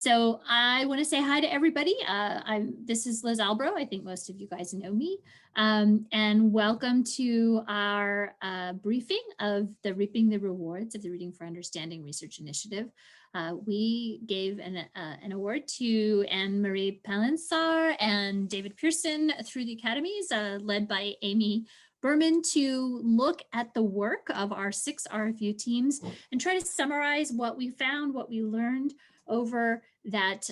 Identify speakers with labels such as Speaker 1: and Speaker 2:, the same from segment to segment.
Speaker 1: So I want to say hi to everybody. This is Liz Albro. I think most of you guys know me. And welcome to our briefing of the Reaping the Rewards of the Reading for Understanding Research Initiative. We gave an award to Anne-Marie Palinsar and David Pearson through the academies, led by Amy Berman, to look at the work of our 6 RFU teams and try to summarize what we found, what we learned over that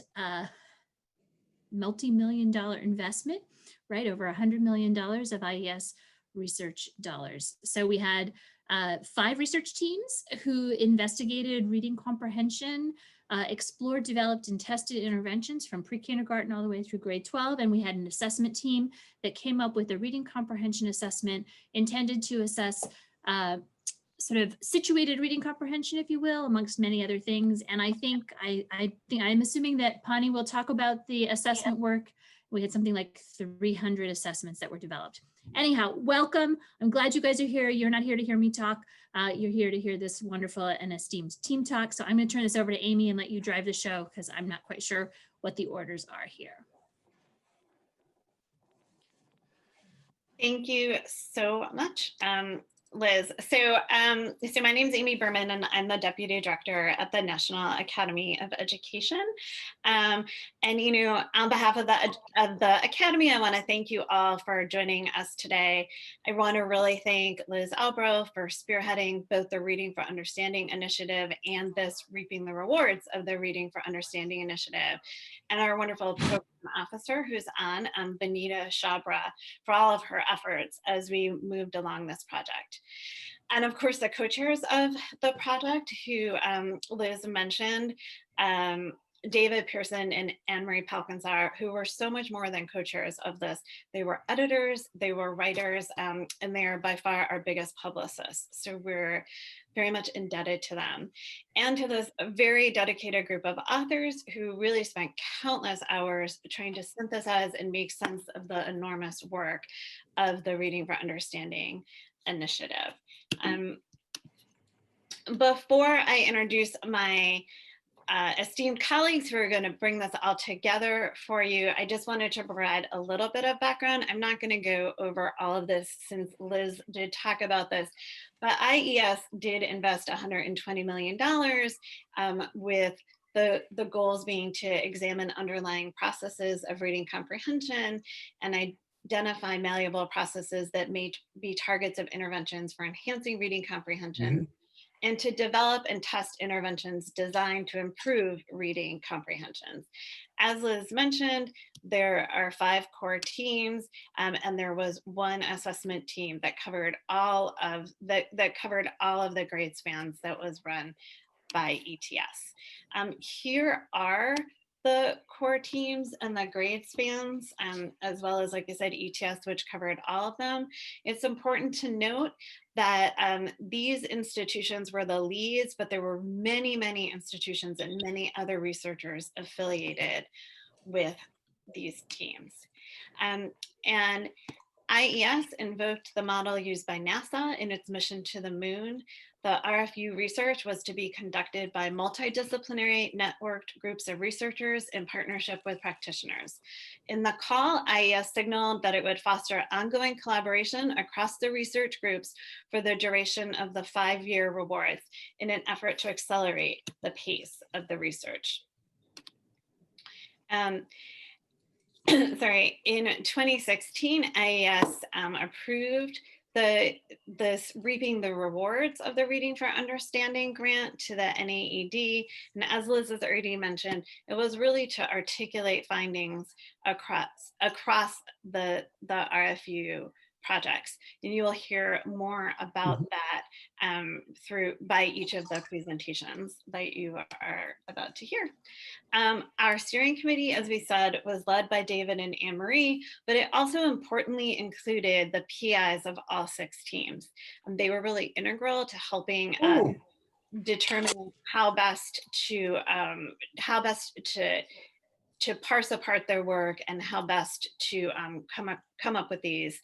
Speaker 1: multi-million-dollar investment, right? Over $100 million of IES research dollars. So we had 5 research teams who investigated reading comprehension, explored, developed, and tested interventions from pre-kindergarten all the way through grade 12. And we had an assessment team that came up with a reading comprehension assessment intended to assess sort of situated reading comprehension, if you will, amongst many other things. And I think I'm assuming that Pani will talk about the assessment work. We had something like 300 assessments that were developed. Anyhow, welcome. I'm glad you guys are here. You're not here to hear me talk. You're here to hear this wonderful and esteemed team talk. So I'm going to turn this over to Amy and let you drive the show because I'm not quite sure what the orders are here.
Speaker 2: Thank you so much, Liz. So my name is Amy Berman, and I'm the Deputy Director at the National Academy of Education. And on behalf of the Academy, I want to thank you all for joining us today. I want to really thank Liz Albro for spearheading both the Reading for Understanding initiative and this Reaping the Rewards of the Reading for Understanding initiative, and our wonderful program officer who's on, Benita Chabra, for all of her efforts as we moved along this project. And of course, the co-chairs of the project, who Liz mentioned, David Pearson and Anne-Marie Palinsar, who were so much more than co-chairs of this. They were editors, they were writers, and they are by far our biggest publicists. So we're very much indebted to them, and to this very dedicated group of authors who really spent countless hours trying to synthesize and make sense of the enormous work of the Reading for Understanding initiative. Before I introduce my esteemed colleagues who are going to bring this all together for you, I just wanted to provide a little bit of background. I'm not going to go over all of this since Liz did talk about this, but IES did invest $120 million with the goals being to examine underlying processes of reading comprehension and identify malleable processes that may be targets of interventions for enhancing reading comprehension, and to develop and test interventions designed to improve reading comprehensions. As Liz mentioned, there are 5 core teams, and there was one assessment team that covered all of the grade spans that was run by ETS. Here are the core teams and the grade spans, as well as, like I said, ETS, which covered all of them. It's important to note that these institutions were the leads, but there were many, many institutions and many other researchers affiliated with these teams. And IES invoked the model used by NASA in its mission to the moon. The RFU research was to be conducted by multidisciplinary networked groups of researchers in partnership with practitioners. In the call, IES signaled that it would foster ongoing collaboration across the research groups for the duration of the 5-year rewards in an effort to accelerate the pace of the research. In 2016, IES approved this Reaping the Rewards of the Reading for Understanding grant to the NAEd. And as Liz has already mentioned, it was really to articulate findings across the RFU projects. And you will hear more about that by each of the presentations that you are about to hear. Our steering committee, as we said, was led by David and Anne-Marie, but it also importantly included the PIs of all 6 teams. They were really integral to helping determine how best to parse apart their work and how best to come up with these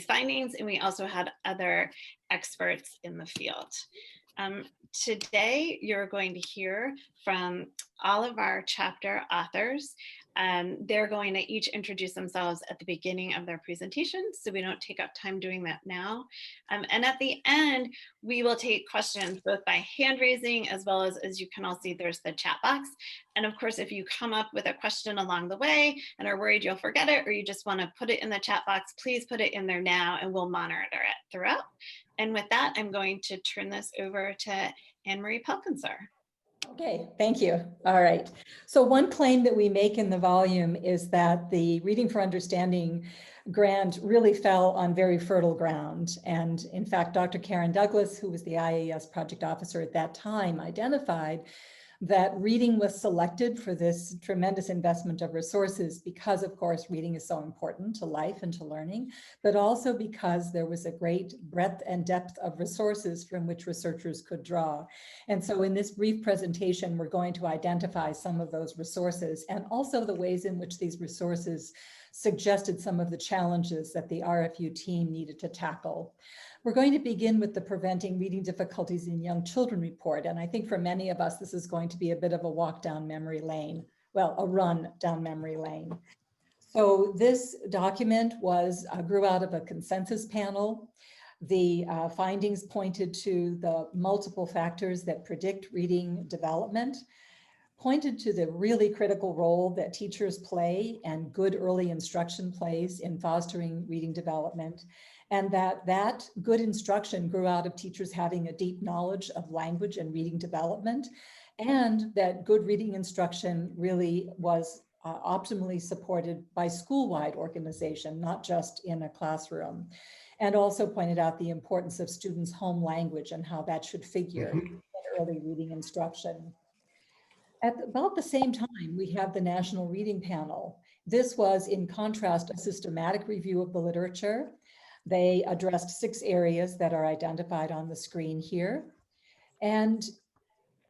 Speaker 2: findings. And we also had other experts in the field. Today, you're going to hear from all of our chapter authors. They're going to each introduce themselves at the beginning of their presentation, so we don't take up time doing that now. And at the end, we will take questions both by hand raising as well as you can all see, there's the chat box. And of course, if you come up with a question along the way and are worried you'll forget it, or you just want to put it in the chat box, please put it in there now and we'll monitor it throughout. And with that, I'm going to turn this over to Anne-Marie Pelkinser.
Speaker 3: Okay, thank you. All right. So one claim that we make in the volume is that the Reading for Understanding grant really fell on very fertile ground. And in fact, Dr. Karen Douglas, who was the IAS project officer at that time, identified that reading was selected for this tremendous investment of resources because, of course, reading is so important to life and to learning, but also because there was a great breadth and depth of resources from which researchers could draw. And so in this brief presentation, we're going to identify some of those resources and also the ways in which these resources suggested some of the challenges that the RFU team needed to tackle. We're going to begin with the Preventing Reading Difficulties in Young Children report. And I think for many of us, this is going to be a bit of a walk down memory lane. Well, a run down memory lane. So this document grew out of a consensus panel. The findings pointed to the multiple factors that predict reading development, pointed to the really critical role that teachers play and good early instruction plays in fostering reading development, and that good instruction grew out of teachers having a deep knowledge of language and reading development, and that good reading instruction really was optimally supported by school-wide organization, not just in a classroom, and also pointed out the importance of students' home language and how that should figure in early reading instruction. At about the same time, we have the National Reading Panel. This was, in contrast, a systematic review of the literature. They addressed 6 areas that are identified on the screen here. And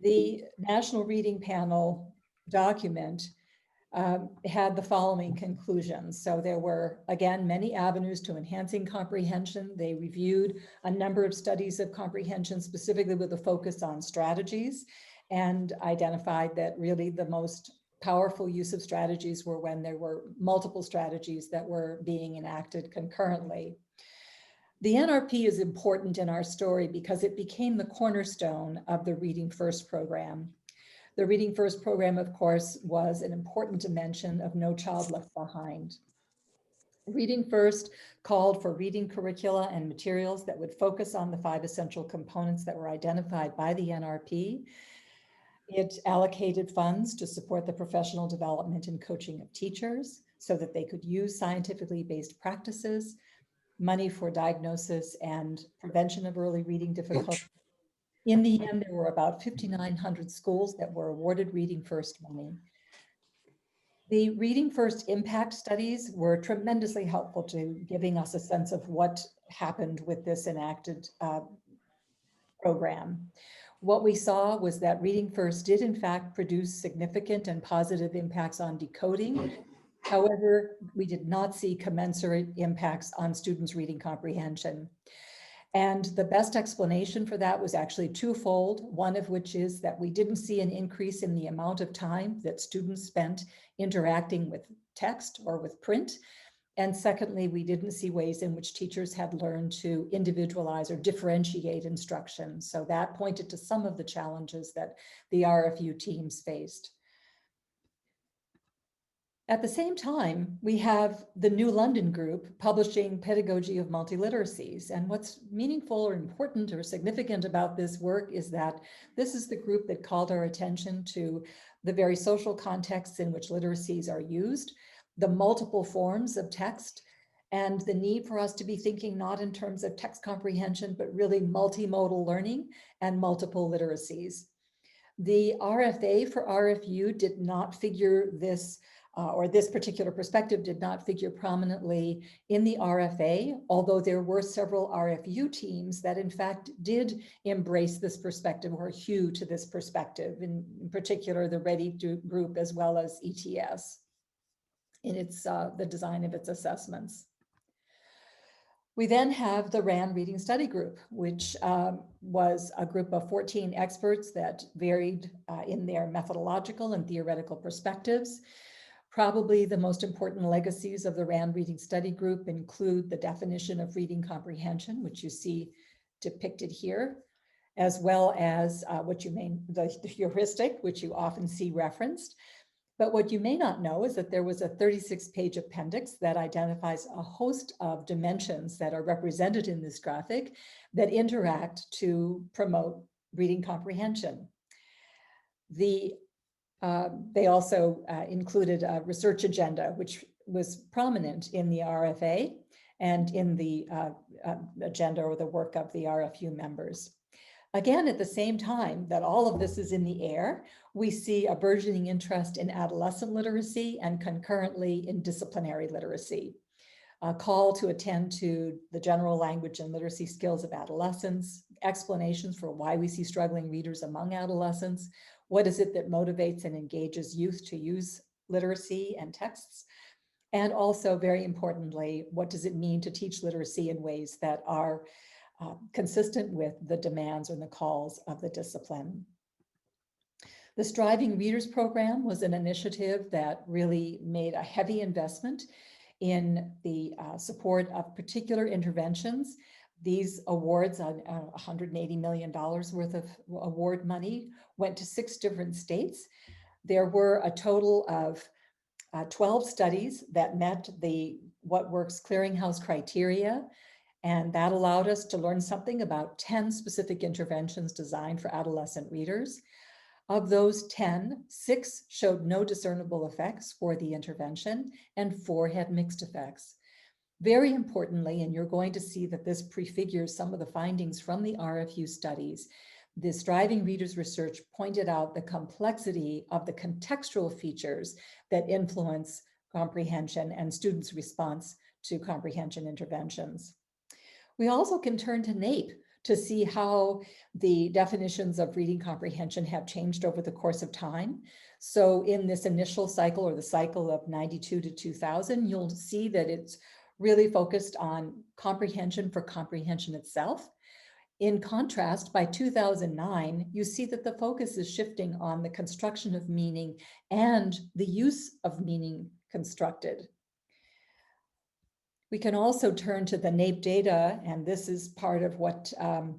Speaker 3: the National Reading Panel document had the following conclusions. So there were, again, many avenues to enhancing comprehension. They reviewed a number of studies of comprehension, specifically with a focus on strategies, and identified that really the most powerful use of strategies were when there were multiple strategies that were being enacted concurrently. The NRP is important in our story because it became the cornerstone of the Reading First program. The Reading First program, of course, was an important dimension of No Child Left Behind. Reading First called for reading curricula and materials that would focus on the 5 essential components that were identified by the NRP. It allocated funds to support the professional development and coaching of teachers so that they could use scientifically based practices, money for diagnosis and prevention of early reading difficulties. In the end, there were about 5,900 schools that were awarded Reading First money. The Reading First impact studies were tremendously helpful to giving us a sense of what happened with this enacted program. What we saw was that Reading First did in fact produce significant and positive impacts on decoding. However, we did not see commensurate impacts on students' reading comprehension. And the best explanation for that was actually twofold, one of which is that we didn't see an increase in the amount of time that students spent interacting with text or with print. And secondly, we didn't see ways in which teachers had learned to individualize or differentiate instruction. So that pointed to some of the challenges that the RFU teams faced. At the same time, we have the New London group publishing Pedagogy of Multiliteracies. And what's meaningful or important or significant about this work is that this is the group that called our attention to the very social contexts in which literacies are used, the multiple forms of text, and the need for us to be thinking not in terms of text comprehension, but really multimodal learning and multiple literacies. The RFA for RFU did not figure this, or this particular perspective did not figure prominently in the RFA, although there were several RFU teams that in fact did embrace this perspective or hew to this perspective, in particular the Ready group as well as ETS in its the design of its assessments. We then have the RAND Reading Study Group, which was a group of 14 experts that varied in their methodological and theoretical perspectives. Probably the most important legacies of the RAND Reading Study Group include the definition of reading comprehension, which you see depicted here, as well as the heuristic, which you often see referenced. But what you may not know is that there was a 36-page appendix that identifies a host of dimensions that are represented in this graphic that interact to promote reading comprehension. They also included a research agenda, which was prominent in the RFA and in the agenda or the work of the RFU members. Again, at the same time that all of this is in the air, we see a burgeoning interest in adolescent literacy and concurrently in disciplinary literacy. A call to attend to the general language and literacy skills of adolescents, explanations for why we see struggling readers among adolescents, what is it that motivates and engages youth to use literacy and texts, and also, very importantly, what does it mean to teach literacy in ways that are consistent with the demands and the calls of the discipline. The Striving Readers Program was an initiative that really made a heavy investment in the support of particular interventions. These awards, $180 million worth of award money, went to 6 different states. There were a total of 12 studies that met the What Works Clearinghouse criteria, and that allowed us to learn something about 10 specific interventions designed for adolescent readers. Of those 10, 6 showed no discernible effects for the intervention, and 4 had mixed effects. Very importantly, and you're going to see that this prefigures some of the findings from the RFU studies, the Striving Readers research pointed out the complexity of the contextual features that influence comprehension and students' response to comprehension interventions. We also can turn to Nape to see how the definitions of reading comprehension have changed over the course of time. So in this initial cycle, or the cycle of 92 to 2000, you'll see that it's really focused on comprehension for comprehension itself. In contrast, by 2009, you see that the focus is shifting on the construction of meaning and the use of meaning constructed. We can also turn to the Nape data, and this is part of what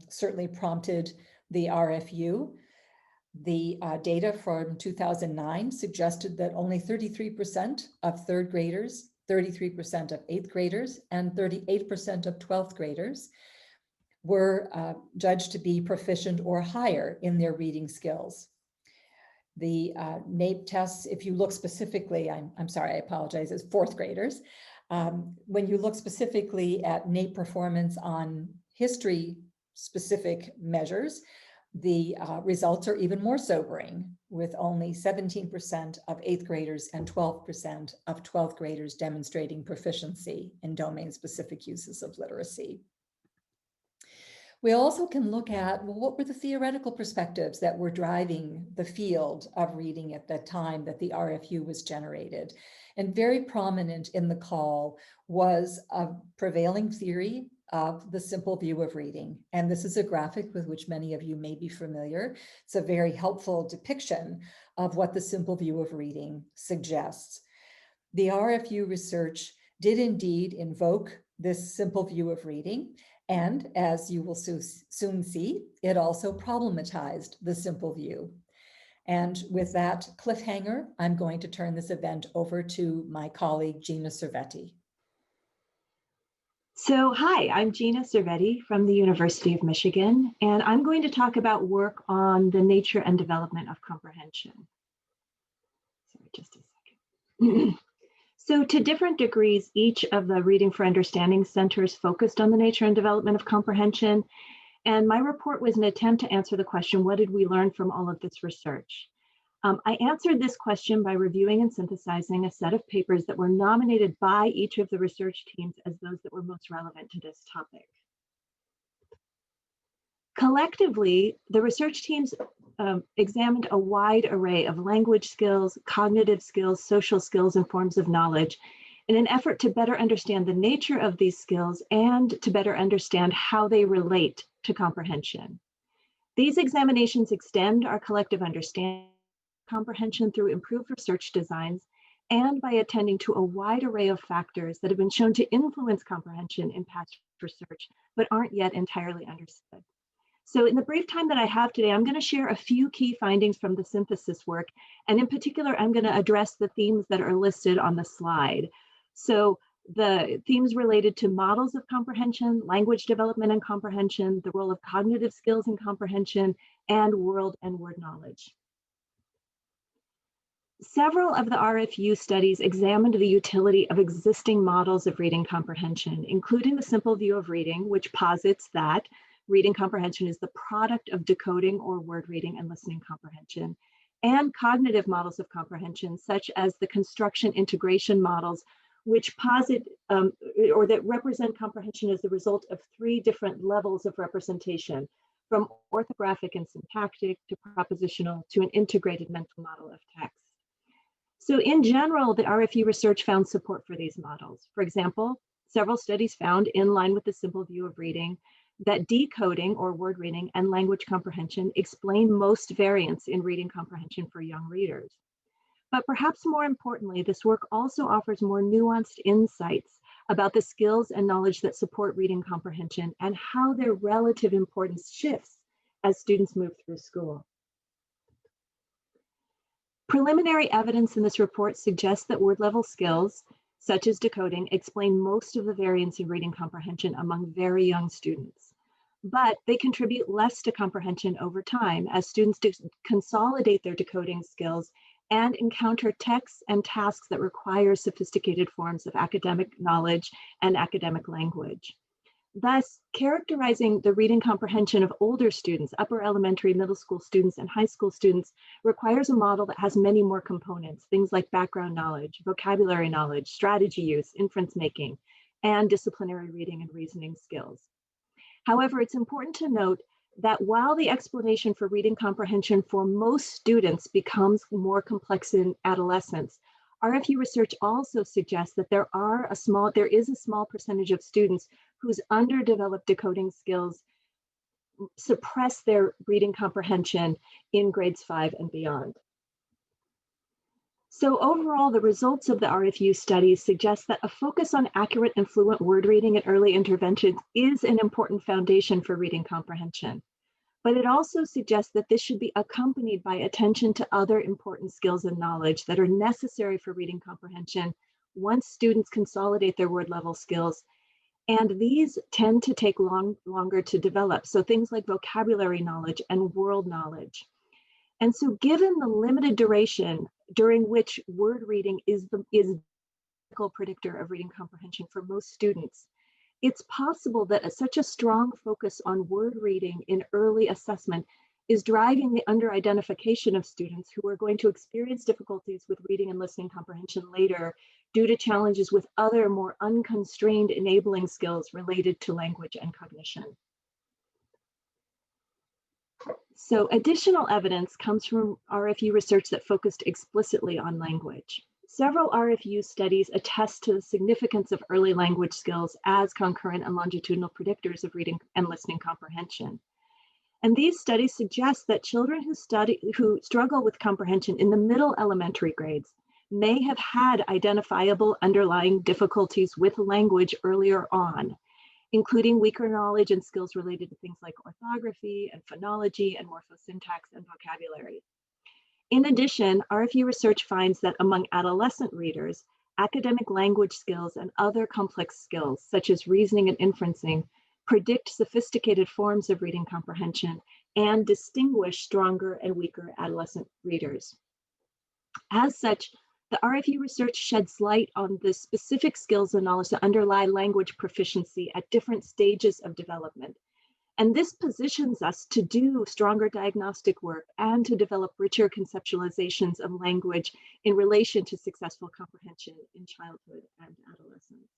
Speaker 3: certainly prompted the RFU. The data from 2009 suggested that only 33% of 3rd graders, 33% of 8th graders, and 38% of 12th graders were judged to be proficient or higher in their reading skills. The Nape tests, if you look specifically, I'm sorry, I apologize, it's 4th graders. When you look specifically at Nape performance on history-specific measures, the results are even more sobering, with only 17% of 8th graders and 12% of 12th graders demonstrating proficiency in domain-specific uses of literacy. We also can look at, well, what were the theoretical perspectives that were driving the field of reading at the time that the RFU was generated? And very prominent in the call was a prevailing theory of the simple view of reading. And this is a graphic with which many of you may be familiar. It's a very helpful depiction of what the simple view of reading suggests. The RFU research did indeed invoke this simple view of reading. And as you will soon see, it also problematized the simple view. And with that cliffhanger, I'm going to turn this event over to my colleague, Gina Cervetti.
Speaker 4: So hi, I'm Gina Cervetti from the University of Michigan, and I'm going to talk about work on the nature and development of comprehension. Sorry, just a second. So to different degrees, each of the Reading for Understanding centers focused on the nature and development of comprehension. And my report was an attempt to answer the question, what did we learn from all of this research? I answered this question by reviewing and synthesizing a set of papers that were nominated by each of the research teams as those that were most relevant to this topic. Collectively, the research teams examined a wide array of language skills, cognitive skills, social skills, and forms of knowledge, in an effort to better understand the nature of these skills and to better understand how they relate to comprehension. These examinations extend our collective understanding of comprehension through improved research designs and by attending to a wide array of factors that have been shown to influence comprehension in past research, but aren't yet entirely understood. So in the brief time that I have today, I'm going to share a few key findings from the synthesis work. And in particular, I'm going to address the themes that are listed on the slide. So the themes related to models of comprehension, language development and comprehension, the role of cognitive skills in comprehension, and world and word knowledge. Several of the RFU studies examined the utility of existing models of reading comprehension, including the simple view of reading, which posits that reading comprehension is the product of decoding or word reading and listening comprehension, and cognitive models of comprehension, such as the construction integration models, which posit or that represent comprehension as the result of 3 different levels of representation, from orthographic and syntactic to propositional to an integrated mental model of text. So in general, the RFU research found support for these models. For example, several studies found, in line with the simple view of reading, that decoding or word reading and language comprehension explain most variance in reading comprehension for young readers. But perhaps more importantly, this work also offers more nuanced insights about the skills and knowledge that support reading comprehension and how their relative importance shifts as students move through school. Preliminary evidence in this report suggests that word level skills, such as decoding, explain most of the variance in reading comprehension among very young students. But they contribute less to comprehension over time as students consolidate their decoding skills and encounter texts and tasks that require sophisticated forms of academic knowledge and academic language. Thus, characterizing the reading comprehension of older students, upper elementary, middle school students, and high school students requires a model that has many more components, things like background knowledge, vocabulary knowledge, strategy use, inference making, and disciplinary reading and reasoning skills. However, it's important to note that while the explanation for reading comprehension for most students becomes more complex in adolescence, RFU research also suggests that there is a small percentage of students whose underdeveloped decoding skills suppress their reading comprehension in grades 5 and beyond. So overall, the results of the RFU studies suggest that a focus on accurate and fluent word reading at early interventions is an important foundation for reading comprehension. But it also suggests that this should be accompanied by attention to other important skills and knowledge that are necessary for reading comprehension once students consolidate their word level skills. And these tend to take longer to develop. So things like vocabulary knowledge and world knowledge. And so given the limited duration during which word reading is the critical predictor of reading comprehension for most students, it's possible that such a strong focus on word reading in early assessment is driving the under-identification of students who are going to experience difficulties with reading and listening comprehension later due to challenges with other more unconstrained enabling skills related to language and cognition. So additional evidence comes from RFU research that focused explicitly on language. Several RFU studies attest to the significance of early language skills as concurrent and longitudinal predictors of reading and listening comprehension. And these studies suggest that children who struggle with comprehension in the middle elementary grades may have had identifiable underlying difficulties with language earlier on, including weaker knowledge and skills related to things like orthography and phonology and morphosyntax and vocabulary. In addition, RFU research finds that among adolescent readers, academic language skills and other complex skills, such as reasoning and inferencing, predict sophisticated forms of reading comprehension and distinguish stronger and weaker adolescent readers. As such, the RFU research sheds light on the specific skills and knowledge that underlie language proficiency at different stages of development. And this positions us to do stronger diagnostic work and to develop richer conceptualizations of language in relation to successful comprehension in childhood and adolescence.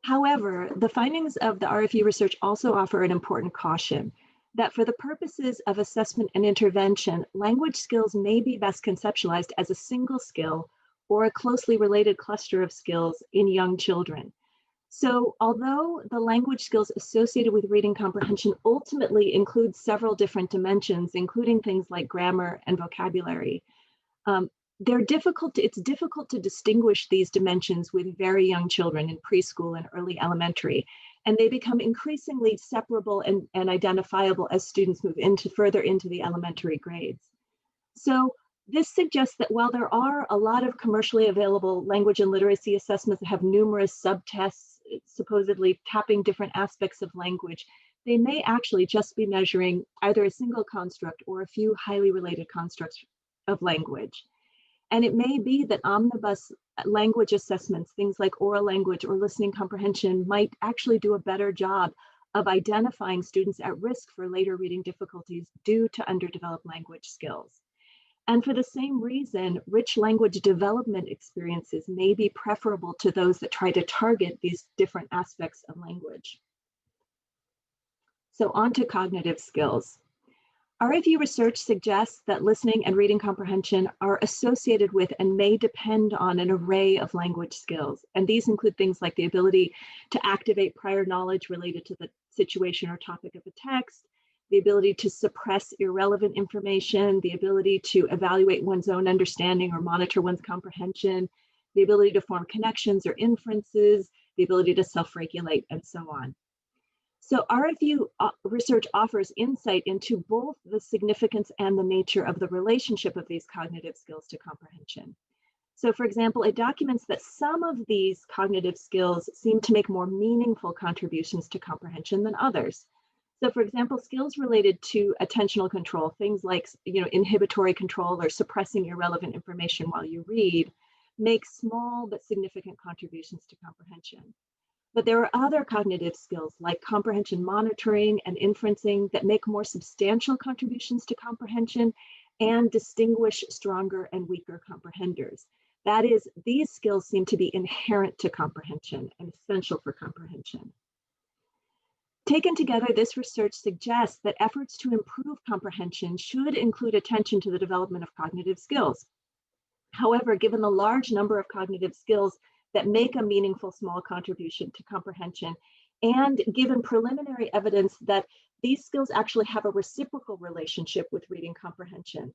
Speaker 4: However, the findings of the RFU research also offer an important caution that for the purposes of assessment and intervention, language skills may be best conceptualized as a single skill or a closely related cluster of skills in young children. So although the language skills associated with reading comprehension ultimately include several different dimensions, including things like grammar and vocabulary, it's difficult to distinguish these dimensions with very young children in preschool and early elementary, and they become increasingly separable and identifiable as students move further into the elementary grades. So this suggests that while there are a lot of commercially available language and literacy assessments that have numerous subtests supposedly tapping different aspects of language, they may actually just be measuring either a single construct or a few highly related constructs of language. And it may be that omnibus language assessments, things like oral language or listening comprehension, might actually do a better job of identifying students at risk for later reading difficulties due to underdeveloped language skills. And for the same reason, rich language development experiences may be preferable to those that try to target these different aspects of language. So on to cognitive skills. RFU research suggests that listening and reading comprehension are associated with and may depend on an array of language skills. And these include things like the ability to activate prior knowledge related to the situation or topic of a text, the ability to suppress irrelevant information, the ability to evaluate one's own understanding or monitor one's comprehension, the ability to form connections or inferences, the ability to self-regulate, and so on. So RFU research offers insight into both the significance and the nature of the relationship of these cognitive skills to comprehension. So for example, it documents that some of these cognitive skills seem to make more meaningful contributions to comprehension than others. So for example, skills related to attentional control, things like inhibitory control or suppressing irrelevant information while you read, make small but significant contributions to comprehension. But there are other cognitive skills like comprehension monitoring and inferencing that make more substantial contributions to comprehension and distinguish stronger and weaker comprehenders. That is, these skills seem to be inherent to comprehension and essential for comprehension. Taken together, this research suggests that efforts to improve comprehension should include attention to the development of cognitive skills. However, given the large number of cognitive skills that make a meaningful small contribution to comprehension, and given preliminary evidence that these skills actually have a reciprocal relationship with reading comprehension,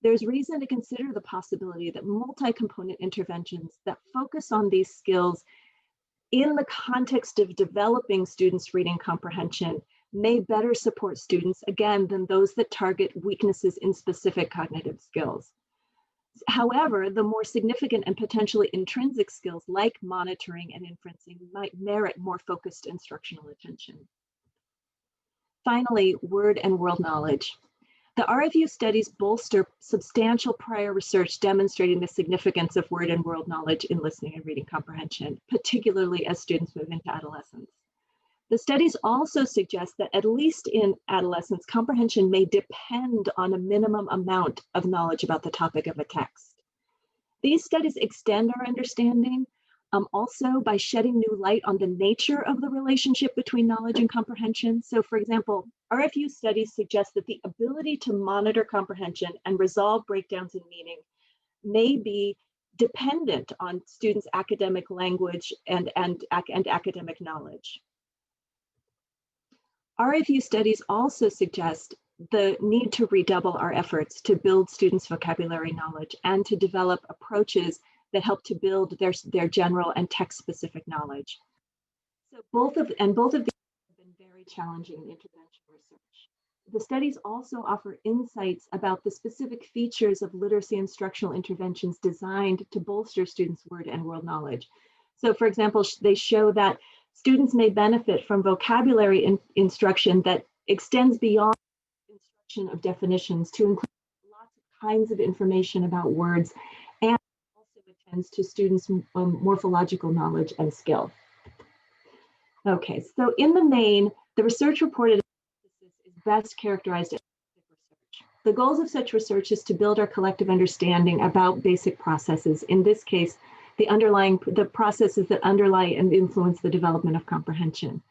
Speaker 4: there's reason to consider the possibility that multi-component interventions that focus on these skills in the context of developing students' reading comprehension may better support students, again, than those that target weaknesses in specific cognitive skills. However, the more significant and potentially intrinsic skills like monitoring and inferencing might merit more focused instructional attention. Finally, word and world knowledge. The RFU studies bolster substantial prior research demonstrating the significance of word and world knowledge in listening and reading comprehension, particularly as students move into adolescence. The studies also suggest that at least in adolescence, comprehension may depend on a minimum amount of knowledge about the topic of a text. These studies extend our understanding also by shedding new light on the nature of the relationship between knowledge and comprehension. So for example, RFU studies suggest that the ability to monitor comprehension and resolve breakdowns in meaning may be dependent on students' academic language and academic knowledge. RFU studies also suggest the need to redouble our efforts to build students' vocabulary knowledge and to develop approaches that help to build their general and text-specific knowledge. So both of these have been very challenging in intervention research. The studies also offer insights about the specific features of literacy instructional interventions designed to bolster students' word and world knowledge. So for example, they show that students may benefit from vocabulary instruction that extends beyond instruction of definitions to include lots of kinds of information about words, and also attends to students' morphological knowledge and skill. Okay, so in the main, the research reported is best characterized as research. The goals of such research is to build our collective understanding about basic processes, in this case, the processes that underlie and influence the development of comprehension.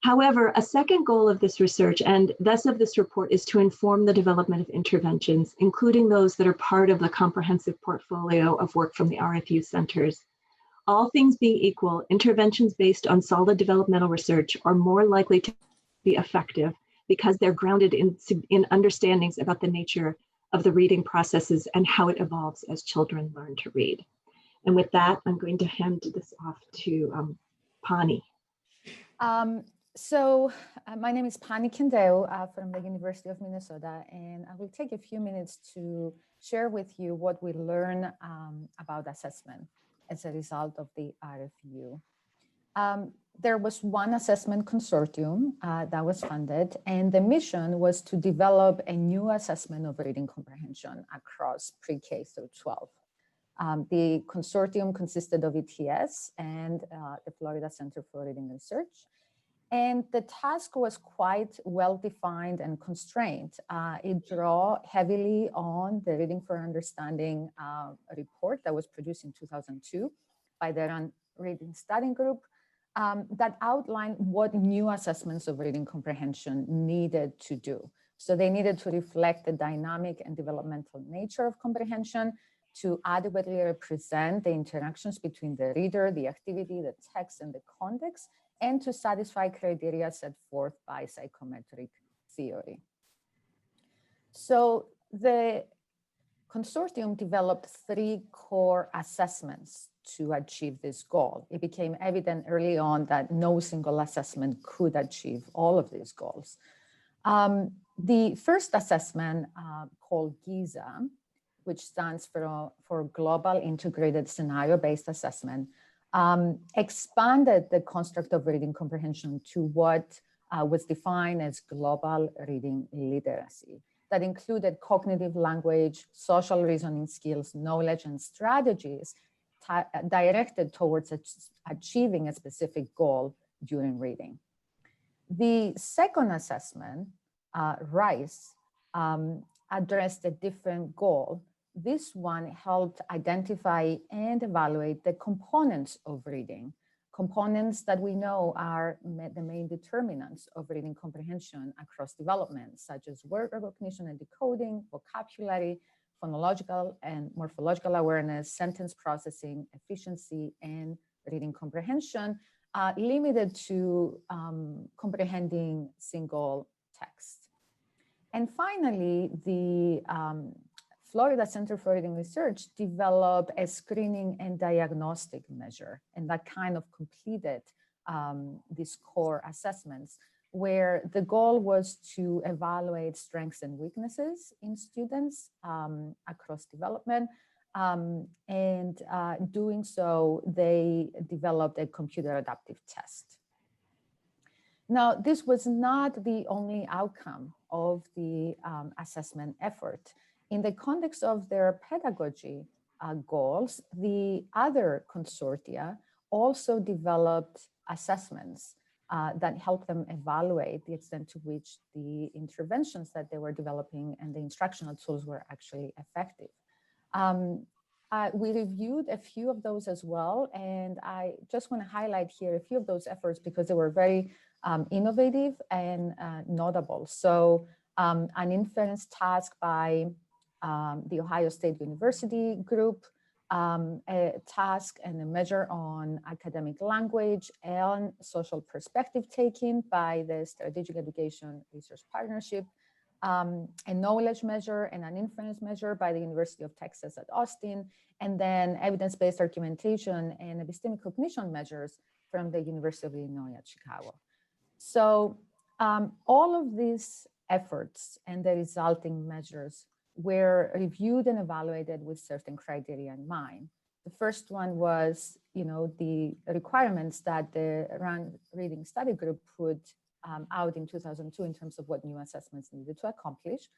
Speaker 4: However, a second goal of this research and thus of this report is to inform the development of interventions, including those that are part of the comprehensive portfolio of work from the RFU centers. All things being equal, interventions based on solid developmental research are more likely to be effective because they're grounded in understandings about the nature of the reading processes and how it evolves as children learn to read. And with that, I'm going to hand this off to Pani.
Speaker 5: My name is Pani Kendeu from the University of Minnesota, and I will take a few minutes to share with you what we learn about assessment as a result of the RFU. There was one assessment consortium that was funded, and the mission was to develop a new assessment of reading comprehension across pre-K through 12. The consortium consisted of ETS and the Florida Center for Reading Research. And the task was quite well defined and constrained. It drew heavily on the Reading for Understanding report that was produced in 2002 by the Reading Study Group that outlined what new assessments of reading comprehension needed to do. So they needed to reflect the dynamic and developmental nature of comprehension, to adequately represent the interactions between the reader, the activity, the text, and the context, and to satisfy criteria set forth by psychometric theory. So the consortium developed 3 core assessments to achieve this goal. It became evident early on that no single assessment could achieve all of these goals. The first assessment, called GISA, which stands for Global Integrated Scenario-Based Assessment, expanded the construct of reading comprehension to what was defined as global reading literacy. That included cognitive language, social reasoning skills, knowledge, and strategies directed towards achieving a specific goal during reading. The second assessment, RISE, addressed a different goal. This one helped identify and evaluate the components of reading, components that we know are the main determinants of reading comprehension across development, such as word recognition and decoding, vocabulary, phonological and morphological awareness, sentence processing, efficiency, and reading comprehension, limited to comprehending single text. And finally, the Florida Center for Reading Research developed a screening and diagnostic measure, and that kind of completed these core assessments, where the goal was to evaluate strengths and weaknesses in students across development. Doing so, they developed a computer adaptive test. Now, this was not the only outcome of the assessment effort. In the context of their pedagogy goals, the other consortia also developed assessments that helped them evaluate the extent to which the interventions that they were developing and the instructional tools were actually effective. We reviewed a few of those as well, and I just want to highlight here a few of those efforts because they were very innovative and notable. So an inference task by the Ohio State University group, a task and a measure on academic language and social perspective taking by the Strategic Education Research Partnership, a knowledge measure and an inference measure by the University of Texas at Austin, and then evidence-based argumentation and epistemic cognition measures from the University of Illinois at Chicago. So all of these efforts and the resulting measures were reviewed and evaluated with certain criteria in mind. The first one was, the requirements that the Reading Study Group put out in 2002 in terms of what new assessments needed to accomplish,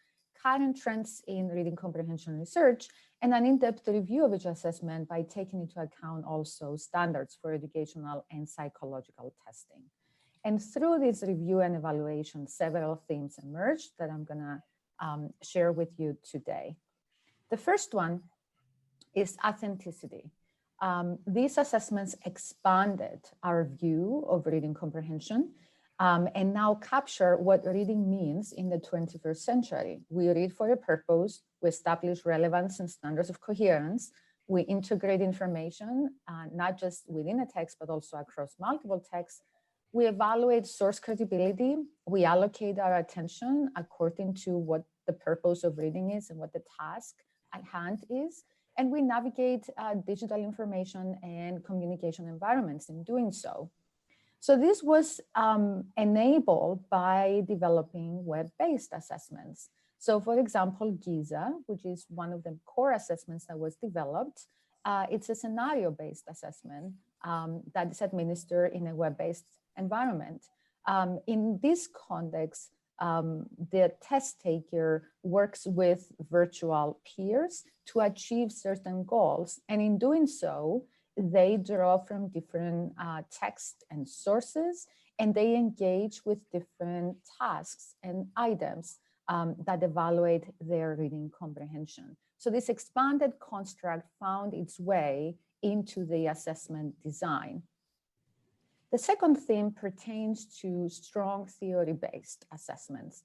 Speaker 5: current trends in reading comprehension research, and an in-depth review of each assessment by taking into account also standards for educational and psychological testing. And through this review and evaluation, several themes emerged that I'm gonna share with you today. The first one is authenticity. These assessments expanded our view of reading comprehension and now capture what reading means in the 21st century. We read for a purpose, we establish relevance and standards of coherence, we integrate information, not just within a text, but also across multiple texts. We evaluate source credibility, we allocate our attention according to what the purpose of reading is and what the task at hand is, and we navigate digital information and communication environments in doing so. So this was enabled by developing web-based assessments. So for example, GISA, which is one of the core assessments that was developed, it's a scenario-based assessment that is administered in a web-based environment. In this context, the test taker works with virtual peers to achieve certain goals. And in doing so, they draw from different texts and sources, and they engage with different tasks and items that evaluate their reading comprehension. So this expanded construct found its way into the assessment design. The second theme pertains to strong theory-based assessments.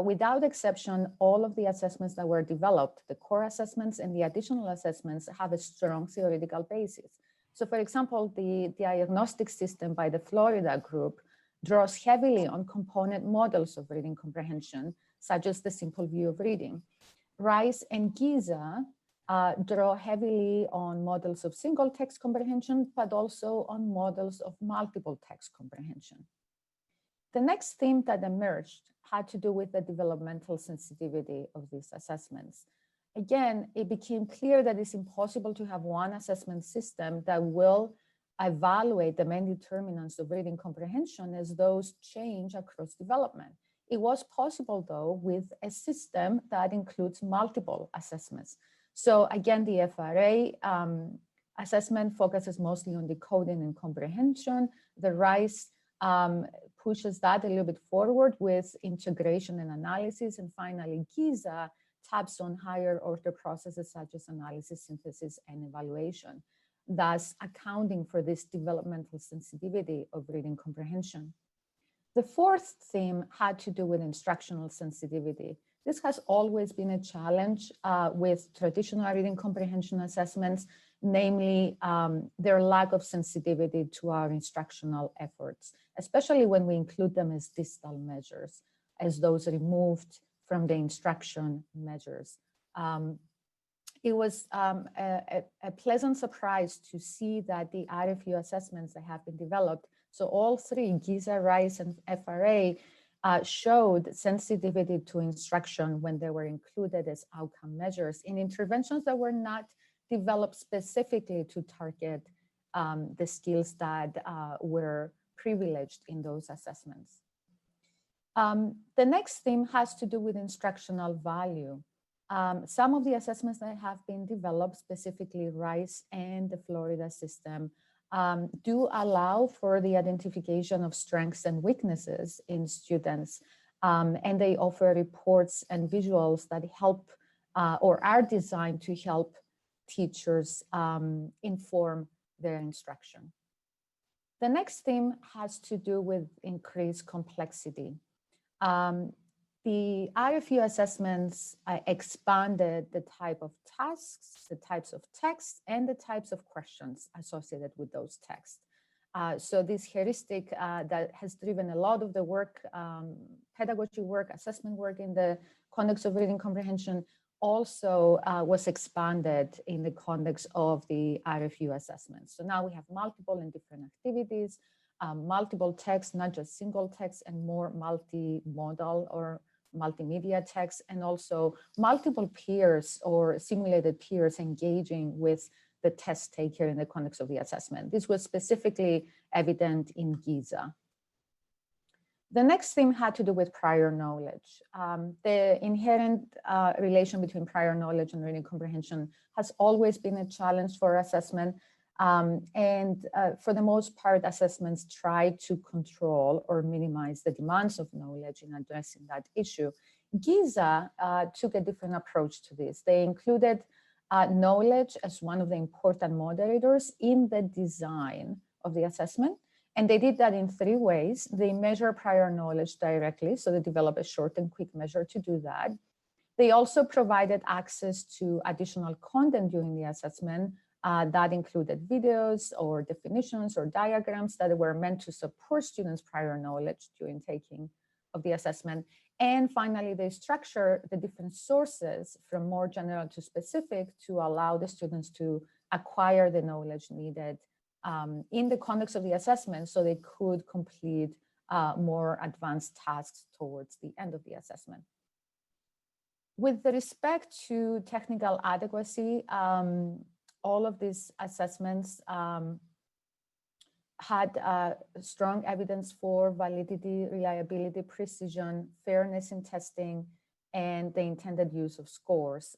Speaker 5: Without exception, all of the assessments that were developed, the core assessments and the additional assessments, have a strong theoretical basis. So for example, the diagnostic system by the Florida group draws heavily on component models of reading comprehension, such as the simple view of reading. Rice and GISA draw heavily on models of single text comprehension, but also on models of multiple text comprehension. The next theme that emerged had to do with the developmental sensitivity of these assessments. Again, it became clear that it's impossible to have one assessment system that will evaluate the main determinants of reading comprehension as those change across development. It was possible, though, with a system that includes multiple assessments. So again, the FRA assessment focuses mostly on decoding and comprehension. The RICE pushes that a little bit forward with integration and analysis. And finally, GISA taps on higher order processes such as analysis, synthesis, and evaluation, thus accounting for this developmental sensitivity of reading comprehension. The fourth theme had to do with instructional sensitivity. This has always been a challenge with traditional reading comprehension assessments, namely their lack of sensitivity to our instructional efforts, especially when we include them as distal measures, as those removed from the instruction measures. It was a pleasant surprise to see that the RFU assessments that have been developed, so all three, GISA, RICE, and FRA, showed sensitivity to instruction when they were included as outcome measures in interventions that were not developed specifically to target the skills that were privileged in those assessments. The next theme has to do with instructional value. Some of the assessments that have been developed, specifically RICE and the Florida system, do allow for the identification of strengths and weaknesses in students, and they offer reports and visuals that help or are designed to help teachers inform their instruction. The next theme has to do with increased complexity. The RFU assessments expanded the type of tasks, the types of texts, and the types of questions associated with those texts. So this heuristic that has driven a lot of the work, pedagogy work, assessment work in the context of reading comprehension also was expanded in the context of the RFU assessments. So now we have multiple and different activities, multiple texts, not just single text, and more multimodal or multimedia text, and also multiple peers or simulated peers engaging with the test taker in the context of the assessment. This was specifically evident in GISA. The next theme had to do with prior knowledge. The inherent relation between prior knowledge and reading comprehension has always been a challenge for assessment. For the most part, assessments try to control or minimize the demands of knowledge in addressing that issue. GISA took a different approach to this. They included knowledge as one of the important moderators in the design of the assessment. And they did that in 3 ways. They measure prior knowledge directly, so they develop a short and quick measure to do that. They also provided access to additional content during the assessment that included videos or definitions or diagrams that were meant to support students' prior knowledge during taking of the assessment. And finally, they structure the different sources from more general to specific to allow the students to acquire the knowledge needed in the context of the assessment so they could complete more advanced tasks towards the end of the assessment. With respect to technical adequacy, all of these assessments had strong evidence for validity, reliability, precision, fairness in testing, and the intended use of scores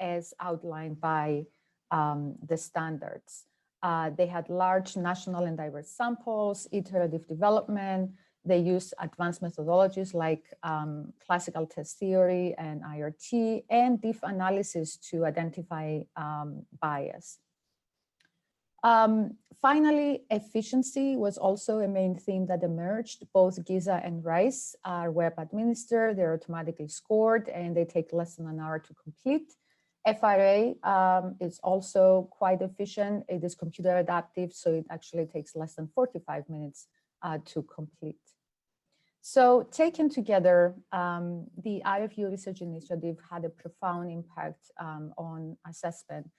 Speaker 5: as outlined by the standards. They had large national and diverse samples, iterative development. They used advanced methodologies like classical test theory and IRT and deep analysis to identify bias. Finally, efficiency was also a main theme that emerged. Both GISA and RICE are web administered, they're automatically scored, and they take less than an hour to complete. FRA is also quite efficient. It is computer adaptive, so it actually takes less than 45 minutes to complete. So taken together, the IFU Research Initiative had a profound impact on assessment.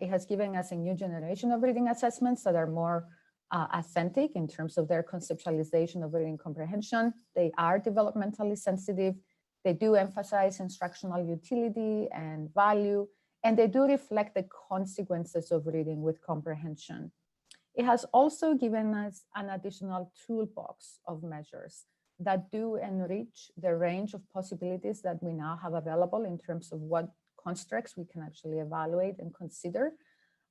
Speaker 5: It has given us a new generation of reading assessments that are more authentic in terms of their conceptualization of reading comprehension. They are developmentally sensitive. They do emphasize instructional utility and value, and they do reflect the consequences of reading with comprehension. It has also given us an additional toolbox of measures that do enrich the range of possibilities that we now have available in terms of what constructs we can actually evaluate and consider.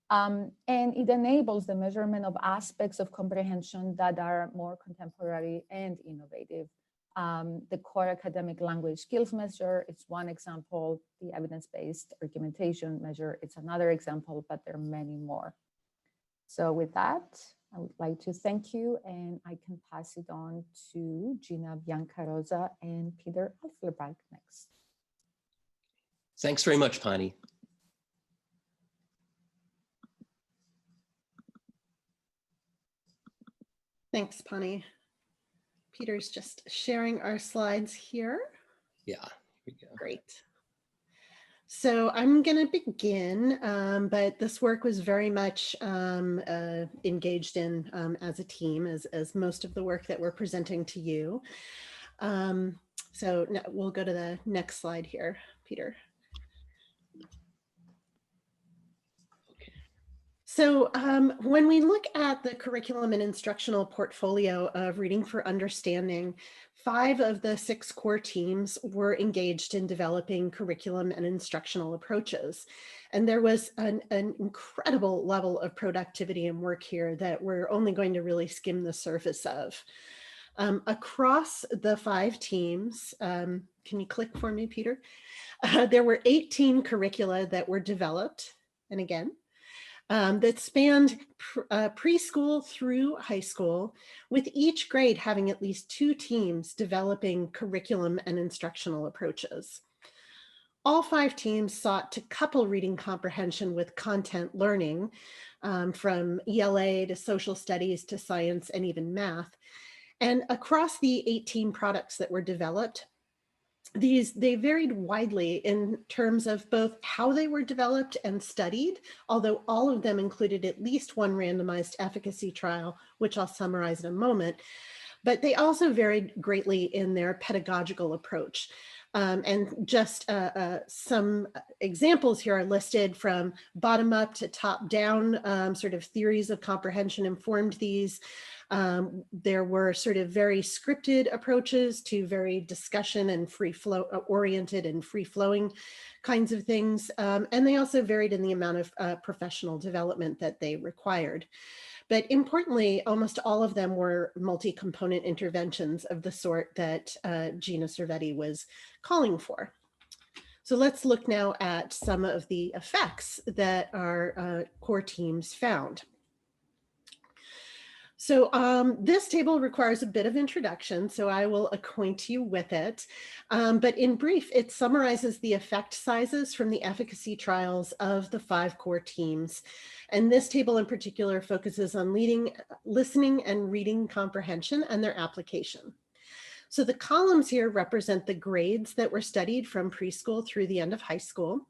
Speaker 5: And it enables the measurement of aspects of comprehension that are more contemporary and innovative. The core academic language skills measure, it's one example. The evidence-based argumentation measure, it's another example, but there are many more. So with that, I would like to thank you, and I can pass it on to Gina Biancarosa and Peter Alflerbach next.
Speaker 6: Thanks very much, Pani.
Speaker 7: Thanks, Pani. Peter's just sharing our slides here.
Speaker 6: Yeah, here we go.
Speaker 7: Great. So I'm going to begin, but this work was very much engaged in as a team, as most of the work that we're presenting to you. So now we'll go to the next slide here, Peter. So when we look at the curriculum and instructional portfolio of Reading for Understanding, 5 of the 6 core teams were engaged in developing curriculum and instructional approaches. And there was an incredible level of productivity and work here that we're only going to really skim the surface of. Across the 5 teams, can you click for me, Peter? There were 18 curricula that were developed, and again, that spanned preschool through high school, with each grade having at least 2 teams developing curriculum and instructional approaches. All 5 teams sought to couple reading comprehension with content learning, from ELA to social studies to science and even math. And across the 18 products that were developed, they varied widely in terms of both how they were developed and studied, although all of them included at least one randomized efficacy trial, which I'll summarize in a moment. But they also varied greatly in their pedagogical approach. And just some examples here are listed from bottom up to top down, sort of theories of comprehension informed these. There were sort of very scripted approaches to very discussion and free flow oriented and free flowing kinds of things. And they also varied in the amount of professional development that they required. But importantly, almost all of them were multi-component interventions of the sort that Gina Cervetti was calling for. So let's look now at some of the effects that our core teams found. So this table requires a bit of introduction, so I will acquaint you with it. But in brief, it summarizes the effect sizes from the efficacy trials of the 5 core teams. And this table in particular focuses on listening and reading comprehension and their application. So the columns here represent the grades that were studied from preschool through the end of high school.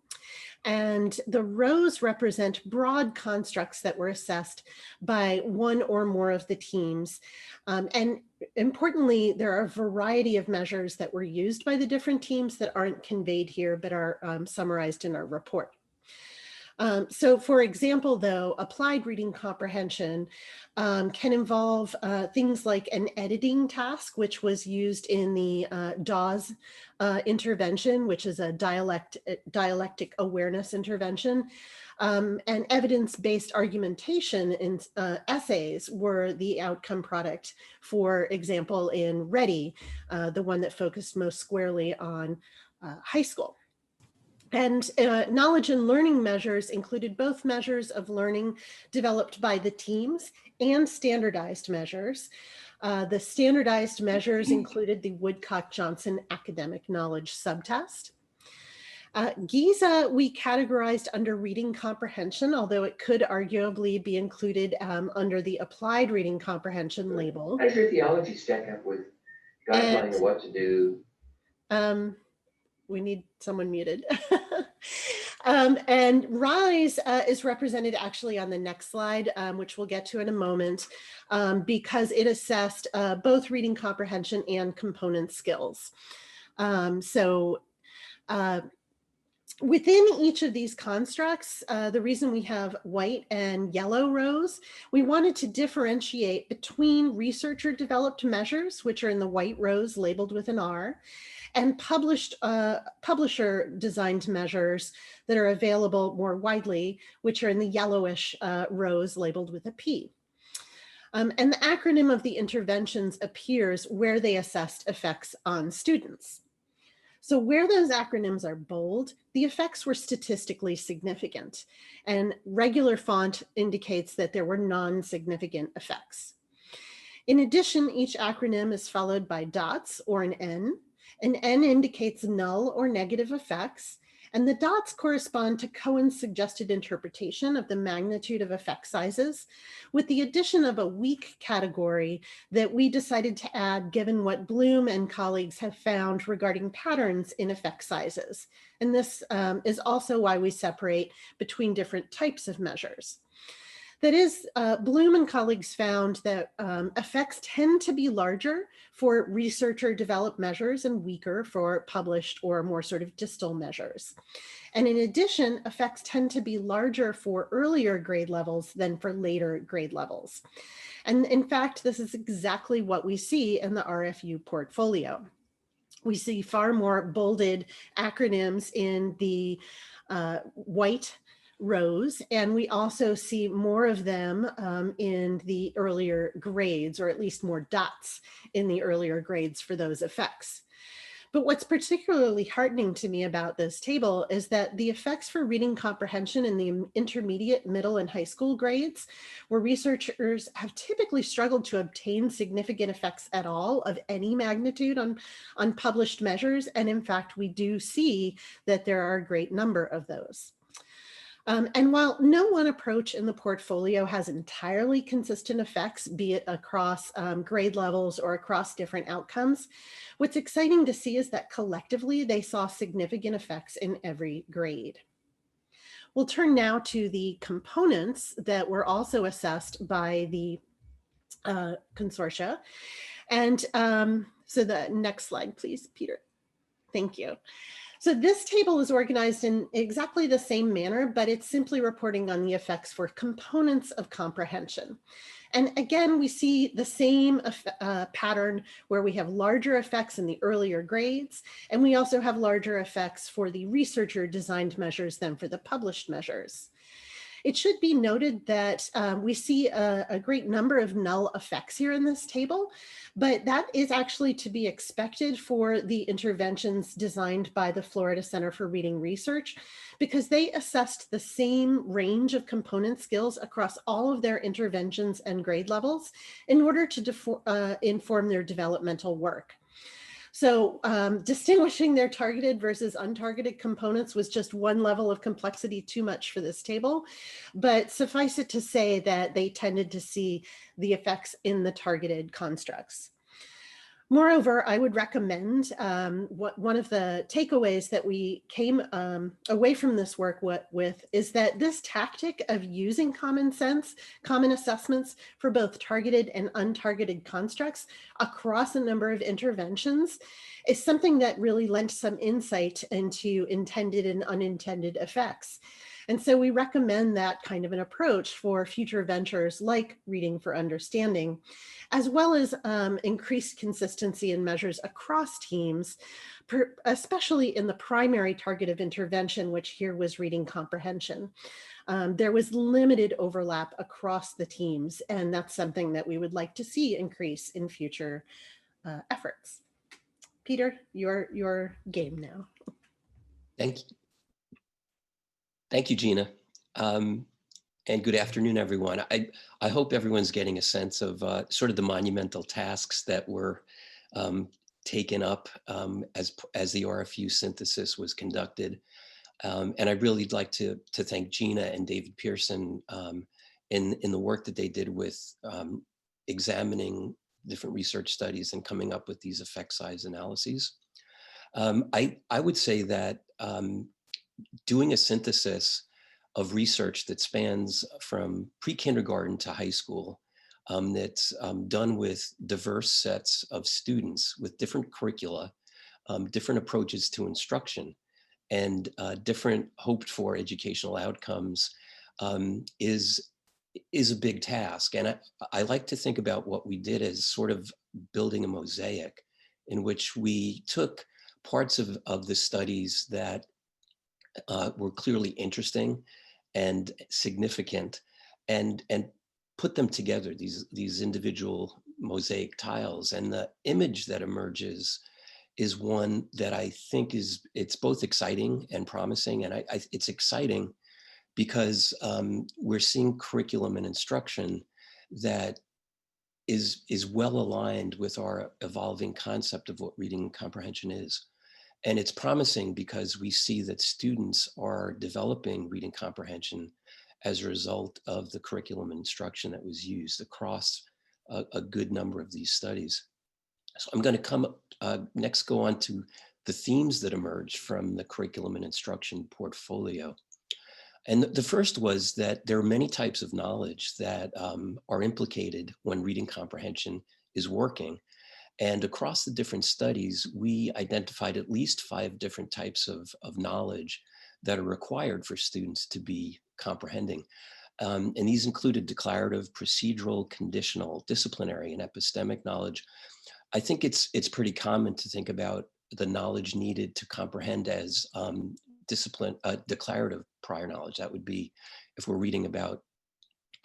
Speaker 7: And the rows represent broad constructs that were assessed by one or more of the teams. And importantly, there are a variety of measures that were used by the different teams that aren't conveyed here, but are summarized in our report. So for example, though, applied reading comprehension can involve things like an editing task, which was used in the DAWS intervention, which is a dialectic awareness intervention. And evidence-based argumentation in essays were the outcome product, for example, in READY, the one that focused most squarely on high school. And knowledge and learning measures included both measures of learning developed by the teams and standardized measures. The standardized measures included the Woodcock-Johnson Academic Knowledge Subtest. GISA we categorized under reading comprehension, although it could arguably be included under the applied reading comprehension label.
Speaker 8: How does your theology stack up with God telling you what to do?
Speaker 7: We need someone muted. And RISE is represented actually on the next slide, which we'll get to in a moment, because it assessed both reading comprehension and component skills. Within each of these constructs, the reason we have white and yellow rows, we wanted to differentiate between researcher-developed measures, which are in the white rows labeled with an R, and publisher-designed measures that are available more widely, which are in the yellowish rows labeled with a P. And the acronym of the interventions appears where they assessed effects on students. So where those acronyms are bold, the effects were statistically significant, and regular font indicates that there were non-significant effects. In addition, each acronym is followed by dots or an N. An N indicates null or negative effects, and the dots correspond to Cohen's suggested interpretation of the magnitude of effect sizes, with the addition of a weak category that we decided to add given what Bloom and colleagues have found regarding patterns in effect sizes. And this is also why we separate between different types of measures. That is, Bloom and colleagues found that effects tend to be larger for researcher-developed measures and weaker for published or more sort of distal measures. And in addition, effects tend to be larger for earlier grade levels than for later grade levels. And in fact, this is exactly what we see in the RFU portfolio. We see far more bolded acronyms in the white rows, and we also see more of them in the earlier grades, or at least more dots in the earlier grades for those effects. But what's particularly heartening to me about this table is that the effects for reading comprehension in the intermediate, middle, and high school grades, where researchers have typically struggled to obtain significant effects at all of any magnitude on published measures, and in fact, we do see that there are a great number of those. And while no one approach in the portfolio has entirely consistent effects, be it across grade levels or across different outcomes, what's exciting to see is that collectively they saw significant effects in every grade. We'll turn now to the components that were also assessed by the consortia. And so the next slide, please, Peter. Thank you. So this table is organized in exactly the same manner, but it's simply reporting on the effects for components of comprehension. And again, we see the same pattern where we have larger effects in the earlier grades, and we also have larger effects for the researcher-designed measures than for the published measures. It should be noted that we see a great number of null effects here in this table, but that is actually to be expected for the interventions designed by the Florida Center for Reading Research, because they assessed the same range of component skills across all of their interventions and grade levels in order to inform their developmental work. So distinguishing their targeted versus untargeted components was just one level of complexity too much for this table, but suffice it to say that they tended to see the effects in the targeted constructs. Moreover, I would recommend one of the takeaways that we came away from this work with is that this tactic of using common sense, common assessments for both targeted and untargeted constructs across a number of interventions is something that really lent some insight into intended and unintended effects. And so we recommend that kind of an approach for future ventures like Reading for Understanding, as well as increased consistency in measures across teams, especially in the primary target of intervention, which here was reading comprehension. There was limited overlap across the teams, and that's something that we would like to see increase in future efforts. Peter, your game now.
Speaker 6: Thank you. Thank you, Gina. And good afternoon, everyone. I hope everyone's getting a sense of sort of the monumental tasks that were taken up as the RFU synthesis was conducted. And I'd really like to thank Gina and David Pearson in the work that they did with examining different research studies and coming up with these effect size analyses. I would say that doing a synthesis of research that spans from pre-kindergarten to high school, that's done with diverse sets of students with different curricula, different approaches to instruction, and different hoped for educational outcomes is a big task. And I like to think about what we did as sort of building a mosaic in which we took parts of the studies that were clearly interesting and significant, and put them together, these individual mosaic tiles. And the image that emerges is one that I think it's both exciting and promising. And it's exciting because we're seeing curriculum and instruction that is well aligned with our evolving concept of what reading comprehension is. And it's promising because we see that students are developing reading comprehension as a result of the curriculum and instruction that was used across a good number of these studies. So I'm going to next go on to the themes that emerged from the curriculum and instruction portfolio. And the first was that there are many types of knowledge that are implicated when reading comprehension is working. And across the different studies, we identified at least 5 different types of knowledge that are required for students to be comprehending. And these included declarative, procedural, conditional, disciplinary, and epistemic knowledge. I think it's pretty common to think about the knowledge needed to comprehend as declarative prior knowledge. That would be if we're reading about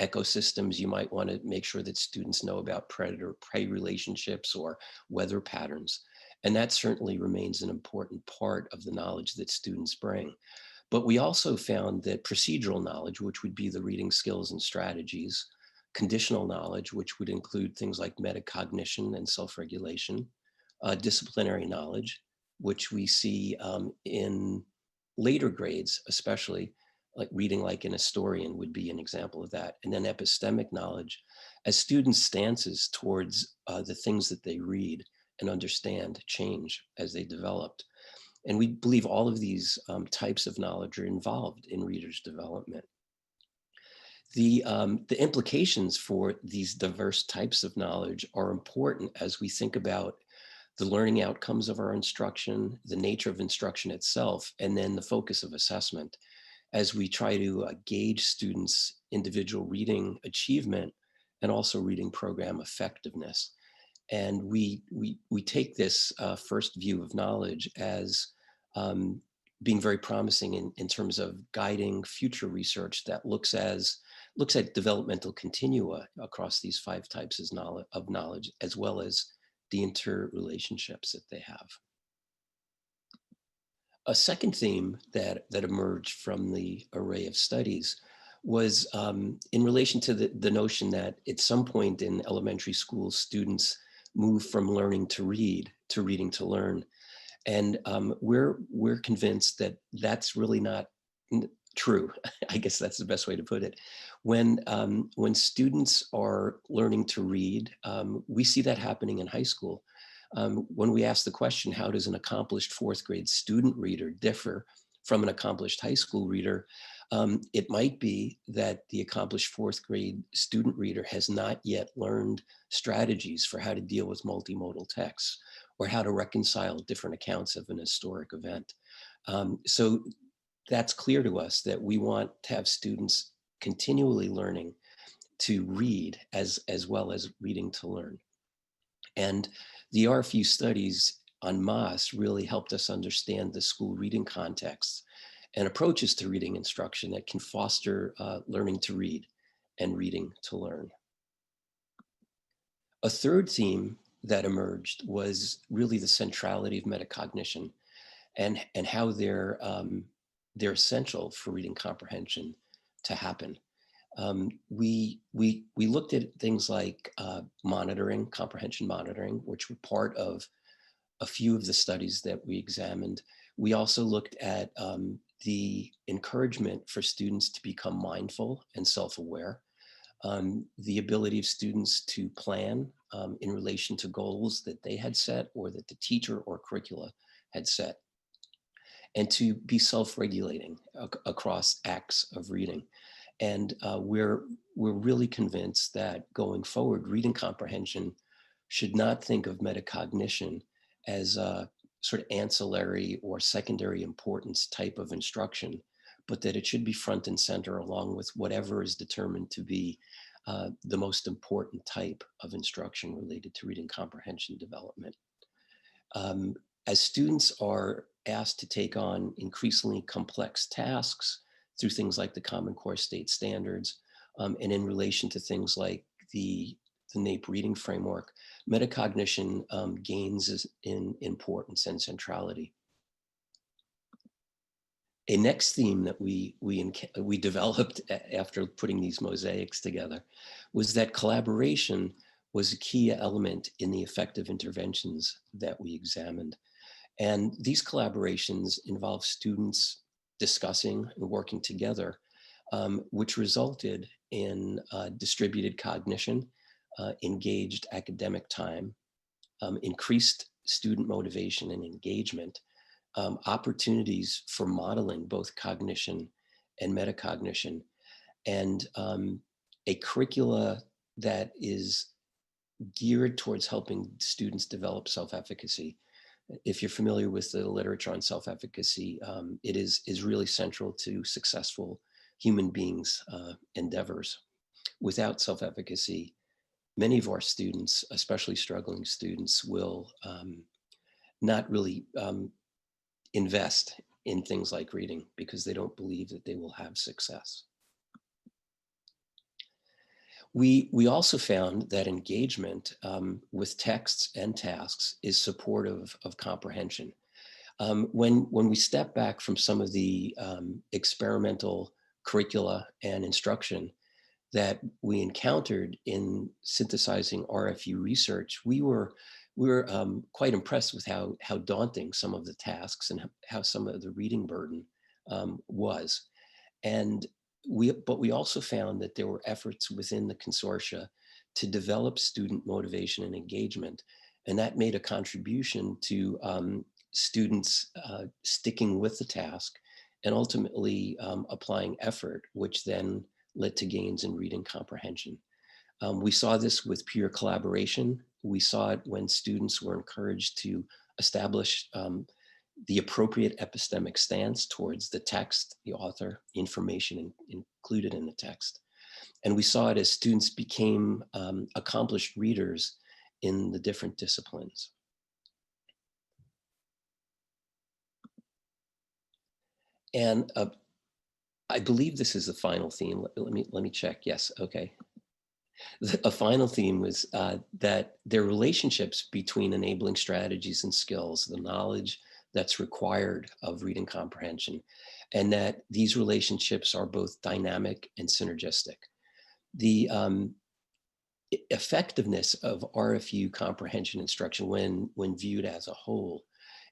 Speaker 6: ecosystems, you might want to make sure that students know about predator-prey relationships or weather patterns. And that certainly remains an important part of the knowledge that students bring. But we also found that procedural knowledge, which would be the reading skills and strategies, conditional knowledge, which would include things like metacognition and self-regulation, disciplinary knowledge, which we see in later grades, especially, like reading like an historian would be an example of that. And then epistemic knowledge as students' stances towards the things that they read and understand change as they developed. And we believe all of these types of knowledge are involved in readers' development. The implications for these diverse types of knowledge are important as we think about the learning outcomes of our instruction, the nature of instruction itself, and then the focus of assessment as we try to gauge students' individual reading achievement and also reading program effectiveness. And we take this first view of knowledge as being very promising in terms of guiding future research that looks at developmental continua across these 5 types of knowledge, as well as the interrelationships that they have. A second theme that emerged from the array of studies was in relation to the notion that at some point in elementary school, students move from learning to read to reading to learn. And we're convinced that that's really not true. I guess that's the best way to put it. When students are learning to read, we see that happening in high school. When we ask the question, how does an accomplished 4th grade student reader differ from an accomplished high school reader? It might be that the accomplished 4th grade student reader has not yet learned strategies for how to deal with multimodal texts or how to reconcile different accounts of an historic event. So that's clear to us that we want to have students continually learning to read as well as reading to learn. And the RFU studies on MAS really helped us understand the school reading contexts and approaches to reading instruction that can foster learning to read and reading to learn. A third theme that emerged was really the centrality of metacognition and how they're essential for reading comprehension to happen. We looked at things like monitoring, comprehension monitoring, which were part of a few of the studies that we examined. We also looked at the encouragement for students to become mindful and self-aware, the ability of students to plan in relation to goals that they had set or that the teacher or curricula had set, and to be self-regulating across acts of reading. And we're really convinced that going forward, reading comprehension should not think of metacognition as a sort of ancillary or secondary importance type of instruction, but that it should be front and center along with whatever is determined to be the most important type of instruction related to reading comprehension development. As students are asked to take on increasingly complex tasks through things like the Common Core State Standards, and in relation to things like the Nape reading framework, metacognition gains in importance and centrality. A next theme that we developed after putting these mosaics together was that collaboration was a key element in the effective interventions that we examined. And these collaborations involve students discussing and working together, which resulted in distributed cognition, engaged academic time, increased student motivation and engagement, opportunities for modeling both cognition and metacognition, and a curricula that is geared towards helping students develop self-efficacy. If you're familiar with the literature on self-efficacy, it is really central to successful human beings' endeavors. Without self-efficacy, many of our students, especially struggling students, will not really invest in things like reading because they don't believe that they will have success. We also found that engagement with texts and tasks is supportive of comprehension. When we step back from some of the experimental curricula and instruction that we encountered in synthesizing RFU research, we were quite impressed with how daunting some of the tasks and how some of the reading burden was. But we also found that there were efforts within the consortia to develop student motivation and engagement, and that made a contribution to students sticking with the task and ultimately applying effort, which then led to gains in reading comprehension. We saw this with peer collaboration. We saw it when students were encouraged to establish the appropriate epistemic stance towards the text, the author, information included in the text. And we saw it as students became accomplished readers in the different disciplines. And I believe this is the final theme. Let me check. Yes, okay. A final theme was that there are relationships between enabling strategies and skills, the knowledge that's required of reading comprehension, and that these relationships are both dynamic and synergistic. The effectiveness of RFU comprehension instruction when viewed as a whole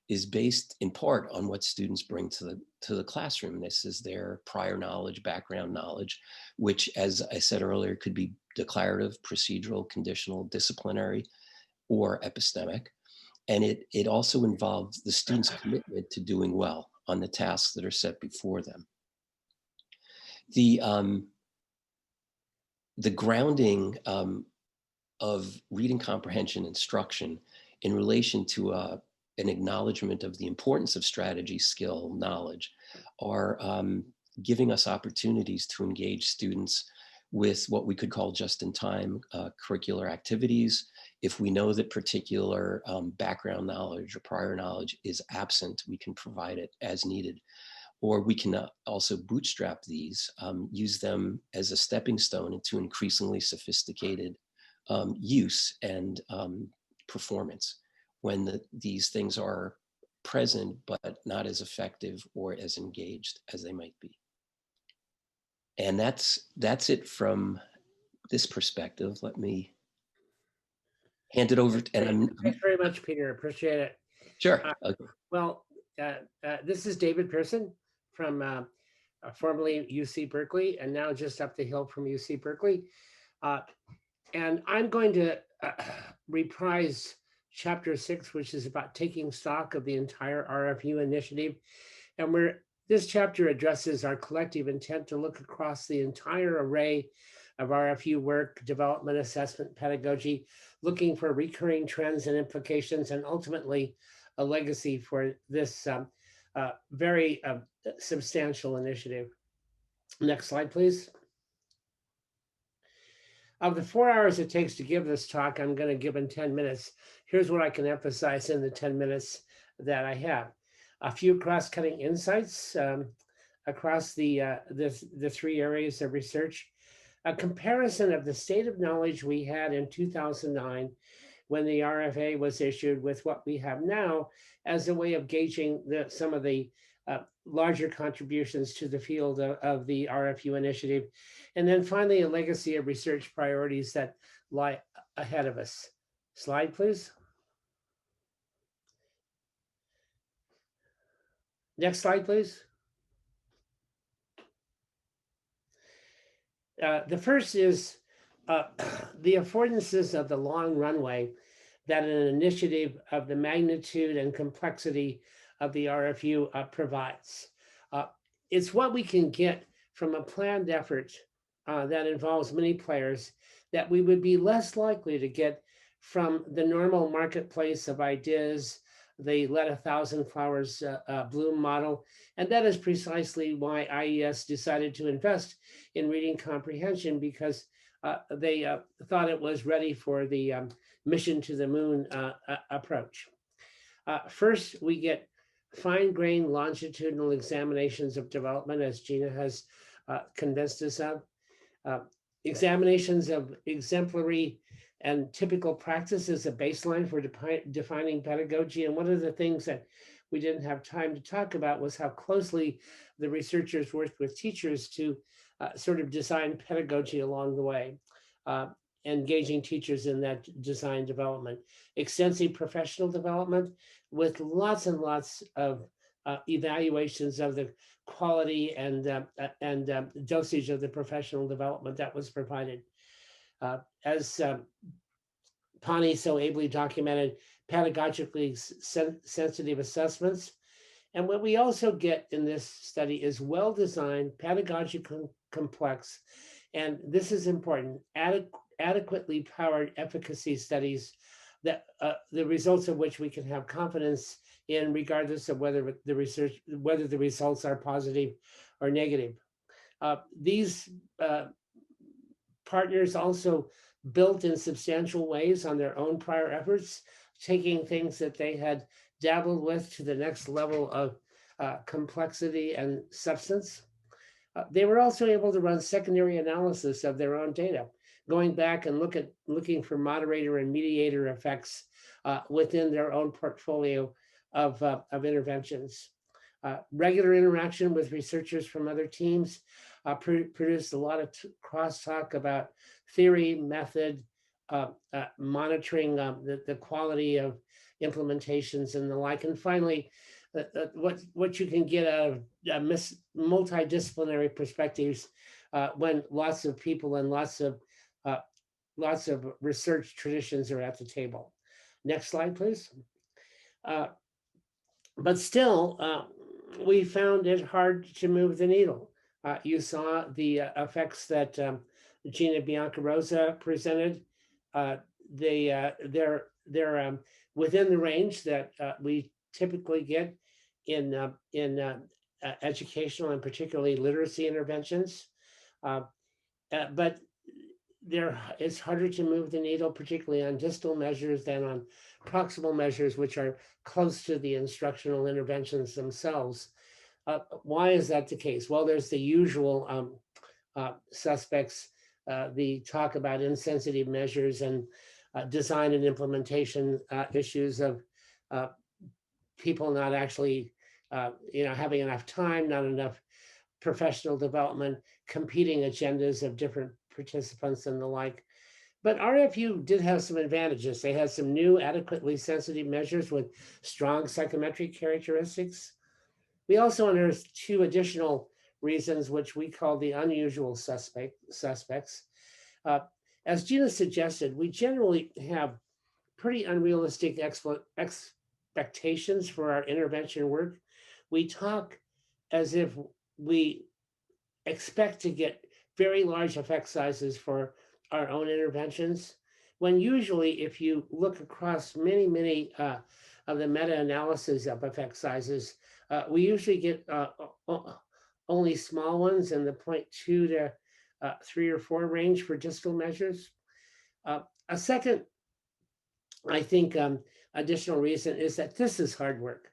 Speaker 6: is based in part on what students bring to the classroom. This is their prior knowledge, background knowledge, which, as I said earlier, could be declarative, procedural, conditional, disciplinary, or epistemic. And it also involves the student's commitment to doing well on the tasks that are set before them. The grounding of reading comprehension instruction in relation to an acknowledgement of the importance of strategy, skill, knowledge are giving us opportunities to engage students with what we could call just-in-time curricular activities. If we know that particular background knowledge or prior knowledge is absent, we can provide it as needed. Or we can also bootstrap these, use them as a stepping stone into increasingly sophisticated use and performance when these things are present, but not as effective or as engaged as they might be. And that's it from this perspective. Let me hand it over.
Speaker 9: Thanks very much, Peter. Appreciate it.
Speaker 6: Sure. Okay.
Speaker 9: Well, this is David Pearson from formerly UC Berkeley and now just up the hill from UC Berkeley. And I'm going to reprise chapter 6, which is about taking stock of the entire RFU initiative. And this chapter addresses our collective intent to look across the entire array of RFU work, development, assessment, pedagogy, looking for recurring trends and implications, and ultimately a legacy for this very substantial initiative. Next slide, please. Of the 4 hours it takes to give this talk, I'm going to give in 10 minutes. Here's what I can emphasize in the 10 minutes that I have. A few cross-cutting insights across the 3 areas of research. A comparison of the state of knowledge we had in 2009 when the RFA was issued with what we have now as a way of gauging some of the larger contributions to the field of the RFU initiative. And then finally, a legacy of research priorities that lie ahead of us. Slide, please. Next slide, please. The first is the affordances of the long runway that an initiative of the magnitude and complexity of the RFU provides. It's what we can get from a planned effort that involves many players that we would be less likely to get from the normal marketplace of ideas, the let 1,000 flowers bloom model. And that is precisely why IES decided to invest in reading comprehension, because they thought it was ready for the mission to the moon approach. First, we get fine-grained longitudinal examinations of development, as Gina has convinced us of. Examinations of exemplary and typical practice as a baseline for defining pedagogy. And one of the things that we didn't have time to talk about was how closely the researchers worked with teachers to sort of design pedagogy along the way, engaging teachers in that design development. Extensive professional development with lots and lots of evaluations of the quality and dosage of the professional development that was provided. As Pani so ably documented, pedagogically sensitive assessments. And what we also get in this study is well-designed, pedagogically complex, and this is important, adequately powered efficacy studies that the results of which we can have confidence in, regardless of whether the results are positive or negative. These partners also built in substantial ways on their own prior efforts, taking things that they had dabbled with to the next level complexity and substance. They were also able to run secondary analysis of their own data, going back and looking for moderator and mediator effects within their own portfolio of interventions. Regular interaction with researchers from other teams produced a lot of crosstalk about theory, method, monitoring the quality of implementations and the like. And finally, what you can get out of multidisciplinary perspectives when lots of people and lots of research traditions are at the table. Next slide, please. But still, we found it hard to move the needle. You saw the effects that Gina Biancarosa presented. They're within the range that we typically get in educational and particularly literacy interventions. But it's harder to move the needle, particularly on distal measures than on proximal measures, which are close to the instructional interventions themselves. Why is that the case? Well, there's the usual suspects, the talk about insensitive measures and design and implementation issues of people not actually having enough time, not enough professional development, competing agendas of different participants and the like. But RFU did have some advantages. They had some new adequately sensitive measures with strong psychometric characteristics. We also unearthed 2 additional reasons, which we call the unusual suspects. As Gina suggested, we generally have pretty unrealistic expectations for our intervention work. We talk as if we expect to get very large effect sizes for our own interventions, when usually if you look across many of the meta-analysis of effect sizes, we usually get only small ones in the 0.2 to 3 or 4 range for distal measures. A second, I think, additional reason is that this is hard work.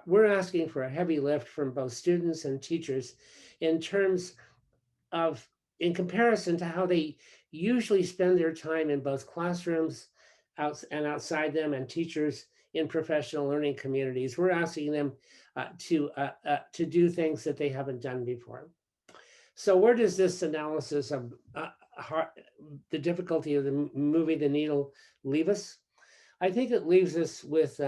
Speaker 9: We're asking for a heavy lift from both students and teachers in terms of, in comparison to how they usually spend their time in both classrooms and outside them, and teachers in professional learning communities. We're asking them to do things that they haven't done before. So where does this analysis of the difficulty of moving the needle leave us? I think it leaves us with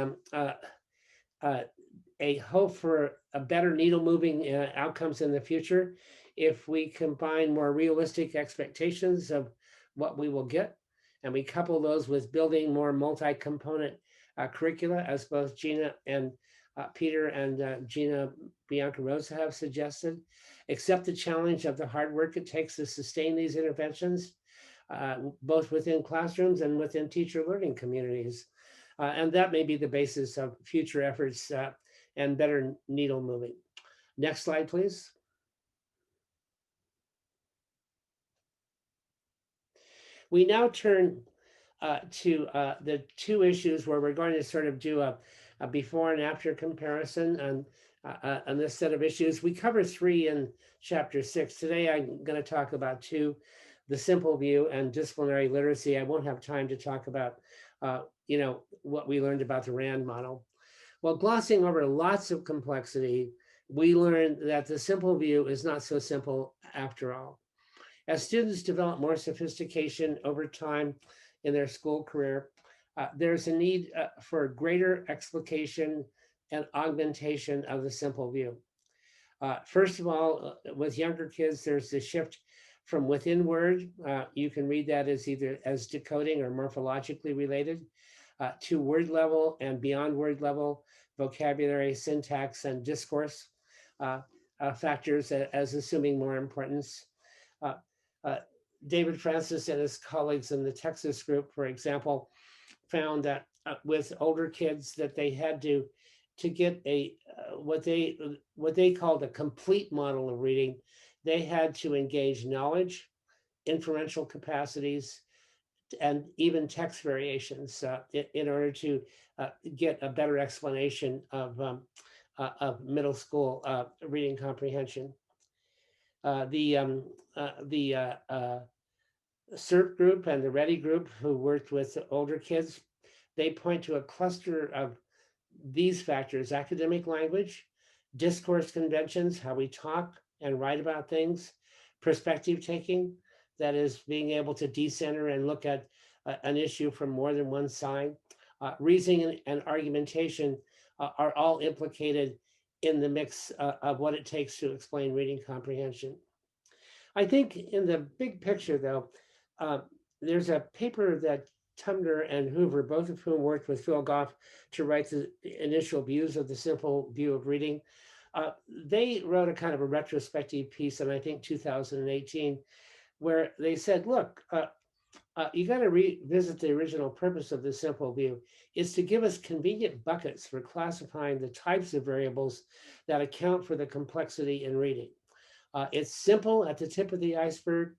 Speaker 9: a hope for a better needle moving outcomes in the future if we combine more realistic expectations of what we will get, and we couple those with building more multi-component curricula, as both Gina and Peter and Gina Biancarosa have suggested. Accept the challenge of the hard work it takes to sustain these interventions, both within classrooms and within teacher learning communities. And that may be the basis of future efforts and better needle moving. Next slide, please. We now turn to the 2 issues where we're going to sort of do a before and after comparison on this set of issues. We cover 3 in chapter 6. Today, I'm going to talk about 2, the simple view and disciplinary literacy. I won't have time to talk about, what we learned about the RAND model. While glossing over lots of complexity, we learned that the simple view is not so simple after all. As students develop more sophistication over time in their school career, there's a need for greater explication and augmentation of the simple view. First of all, with younger kids, there's the shift from within word. You can read that as either as decoding or morphologically related, to word level and beyond word level, vocabulary, syntax, and discourse factors as assuming more importance. David Francis and his colleagues in the Texas group, for example, found that with older kids that they had to get a what they called a complete model of reading. They had to engage knowledge, inferential capacities, and even text variations in order to get a better explanation of of middle school reading comprehension. The CERT group and the READY group, who worked with older kids, they point to a cluster of these factors: academic language, discourse conventions, how we talk and write about things, perspective taking, that is being able to decenter and look at an issue from more than one side. Reasoning and argumentation are all implicated in the mix of what it takes to explain reading comprehension. I think in the big picture, though, there's a paper that Tumner and Hoover, both of whom worked with Phil Goff to write the initial views of the simple view of reading. They wrote a kind of a retrospective piece in, I think, 2018, where they said, look, you got to revisit the original purpose of the simple view. Is to give us convenient buckets for classifying the types of variables that account for the complexity in reading. It's simple at the tip of the iceberg.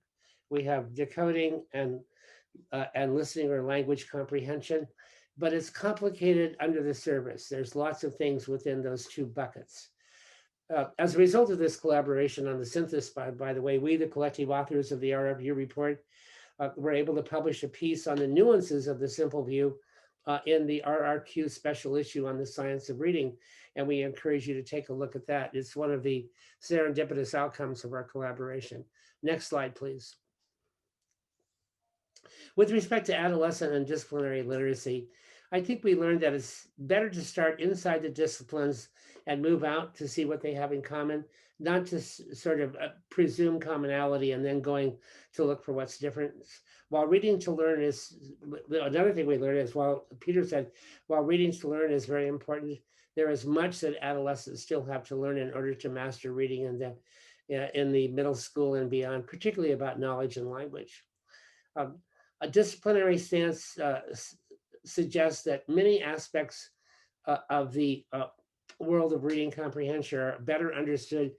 Speaker 9: We have decoding and listening or language comprehension, but it's complicated under the surface. There's lots of things within those two buckets. As a result of this collaboration on the synthesis, by the way, we, the collective authors of the RFU report, were able to publish a piece on the nuances of the simple view in the RRQ special issue on the science of reading. And we encourage you to take a look at that. It's one of the serendipitous outcomes of our collaboration. Next slide, please. With respect to adolescent and disciplinary literacy, I think we learned that it's better to start inside the disciplines and move out to see what they have in common, not just sort of presume commonality and then going to look for what's different. While reading to learn is, another thing we learned is, while Peter said, while reading to learn is very important, there is much that adolescents still have to learn in order to master reading in the middle school and beyond, particularly about knowledge and language. A disciplinary stance suggests that many aspects of the world of reading comprehension are better understood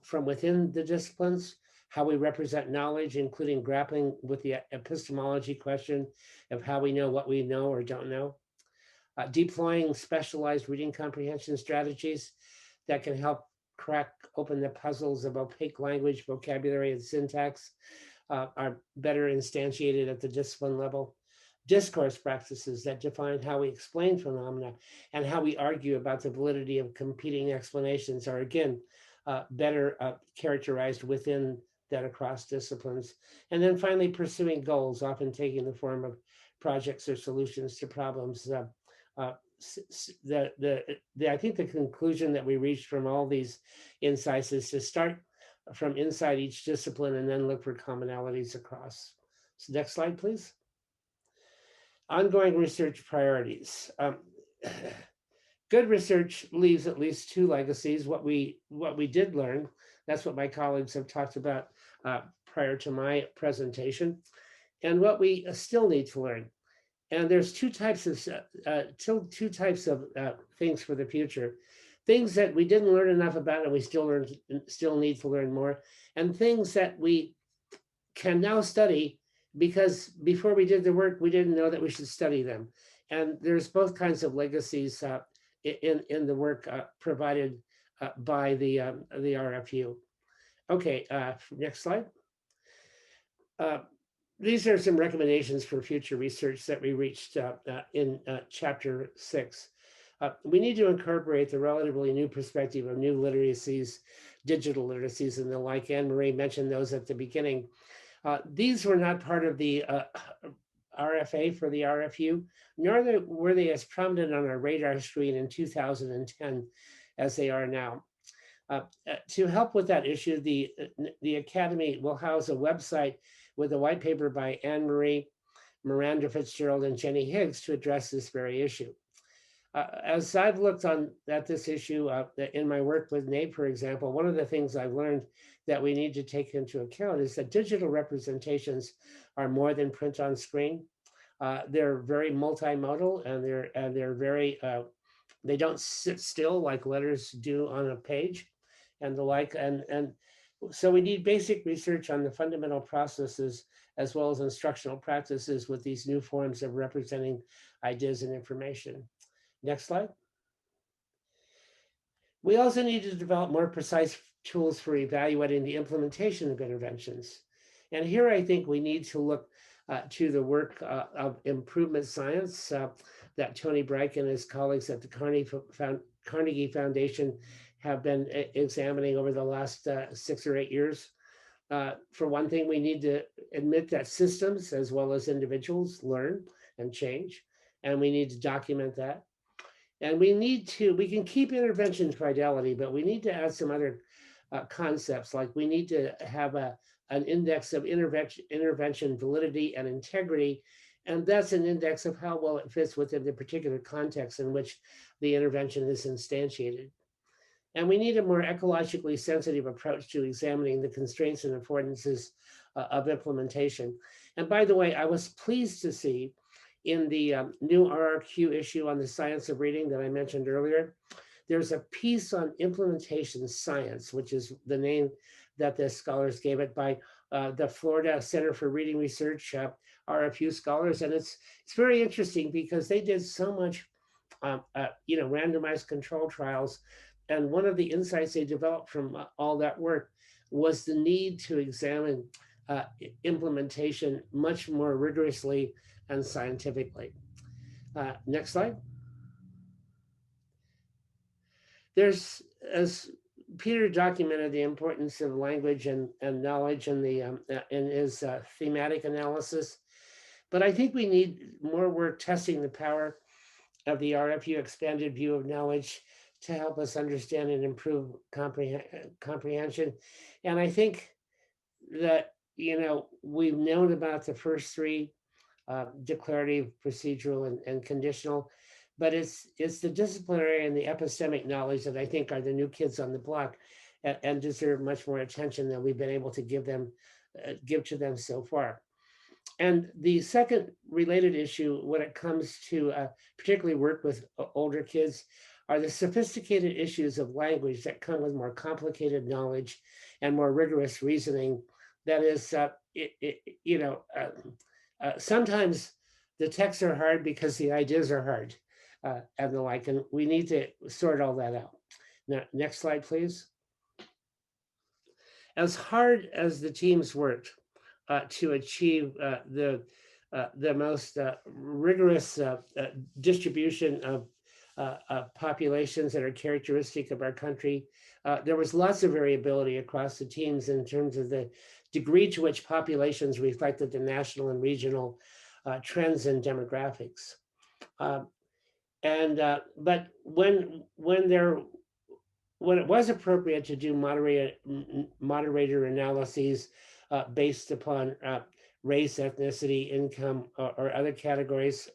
Speaker 9: from within the disciplines, how we represent knowledge, including grappling with the epistemology question of how we know what we know or don't know, deploying specialized reading comprehension strategies that can help crack open the puzzles of opaque language, vocabulary, and syntax, are better instantiated at the discipline level. Discourse practices that define how we explain phenomena and how we argue about the validity of competing explanations are, again, better characterized within that across disciplines. And then finally, pursuing goals, often taking the form of projects or solutions to problems. I think the conclusion that we reached from all these insights is to start from inside each discipline and then look for commonalities across. So next slide, please. Ongoing research priorities. Good research leaves at least two legacies. What we did learn, that's what my colleagues have talked about prior to my presentation, and what we still need to learn. And there's two types of things for the future. Things that we didn't learn enough about and we still need to learn more, and things that we can now study because before we did the work, we didn't know that we should study them. And there's both kinds of legacies in the work provided by the RFU. Okay, next slide. These are some recommendations for future research that we reached in chapter 6. We need to incorporate the relatively new perspective of new literacies, digital literacies and the like. Anne-Marie mentioned those at the beginning. These were not part of the RFA for the RFU, nor were they as prominent on our radar screen in 2010 as they are now. To help with that issue, the Academy will house a website with a white paper by Anne-Marie, Miranda Fitzgerald, and Jenny Higgs to address this very issue. As I've looked at this issue in my work with Nape, for example, one of the things I've learned that we need to take into account is that digital representations are more than print on screen. They're very multimodal, and they're very they don't sit still like letters do on a page, and the like. And so we need basic research on the fundamental processes as well as instructional practices with these new forms of representing ideas and information. Next slide. We also need to develop more precise tools for evaluating the implementation of interventions. And here I think we need to look to the work of improvement science that Tony Brick and his colleagues at the Carnegie Foundation have been examining over the last 6 or 8 years. For one thing, we need to admit that systems as well as individuals learn and change, and we need to document that. And we can keep intervention fidelity, but we need to add some other concepts, like we need to have an index of intervention validity and integrity, and that's an index of how well it fits within the particular context in which the intervention is instantiated. And we need a more ecologically sensitive approach to examining the constraints and affordances of implementation. And by the way, I was pleased to see in the new RRQ issue on the science of reading that I mentioned earlier, there's a piece on implementation science, which is the name that the scholars gave it, by the Florida Center for Reading Research, RFU scholars. And it's very interesting because they did so much randomized control trials. And one of the insights they developed from all that work was the need to examine implementation much more rigorously and scientifically. Next slide. There's, as Peter documented, the importance of language and knowledge in his thematic analysis, but I think we need more work testing the power of the RFU expanded view of knowledge to help us understand and improve comprehension. And I think that, we've known about the first three, declarative, procedural, and conditional, but it's the disciplinary and the epistemic knowledge that I think are the new kids on the block and deserve much more attention than we've been able to give to them so far. And the second related issue when it comes to particularly work with older kids are the sophisticated issues of language that come with more complicated knowledge and more rigorous reasoning. That is, sometimes the texts are hard because the ideas are hard and the like, and we need to sort all that out. Now, next slide, please. As hard as the teams worked to achieve the most rigorous distribution of populations that are characteristic of our country, there was lots of variability across the teams in terms of the degree to which populations reflected the national and regional trends and demographics. But when it was appropriate to do moderator analyses based upon race, ethnicity, income, or other categories,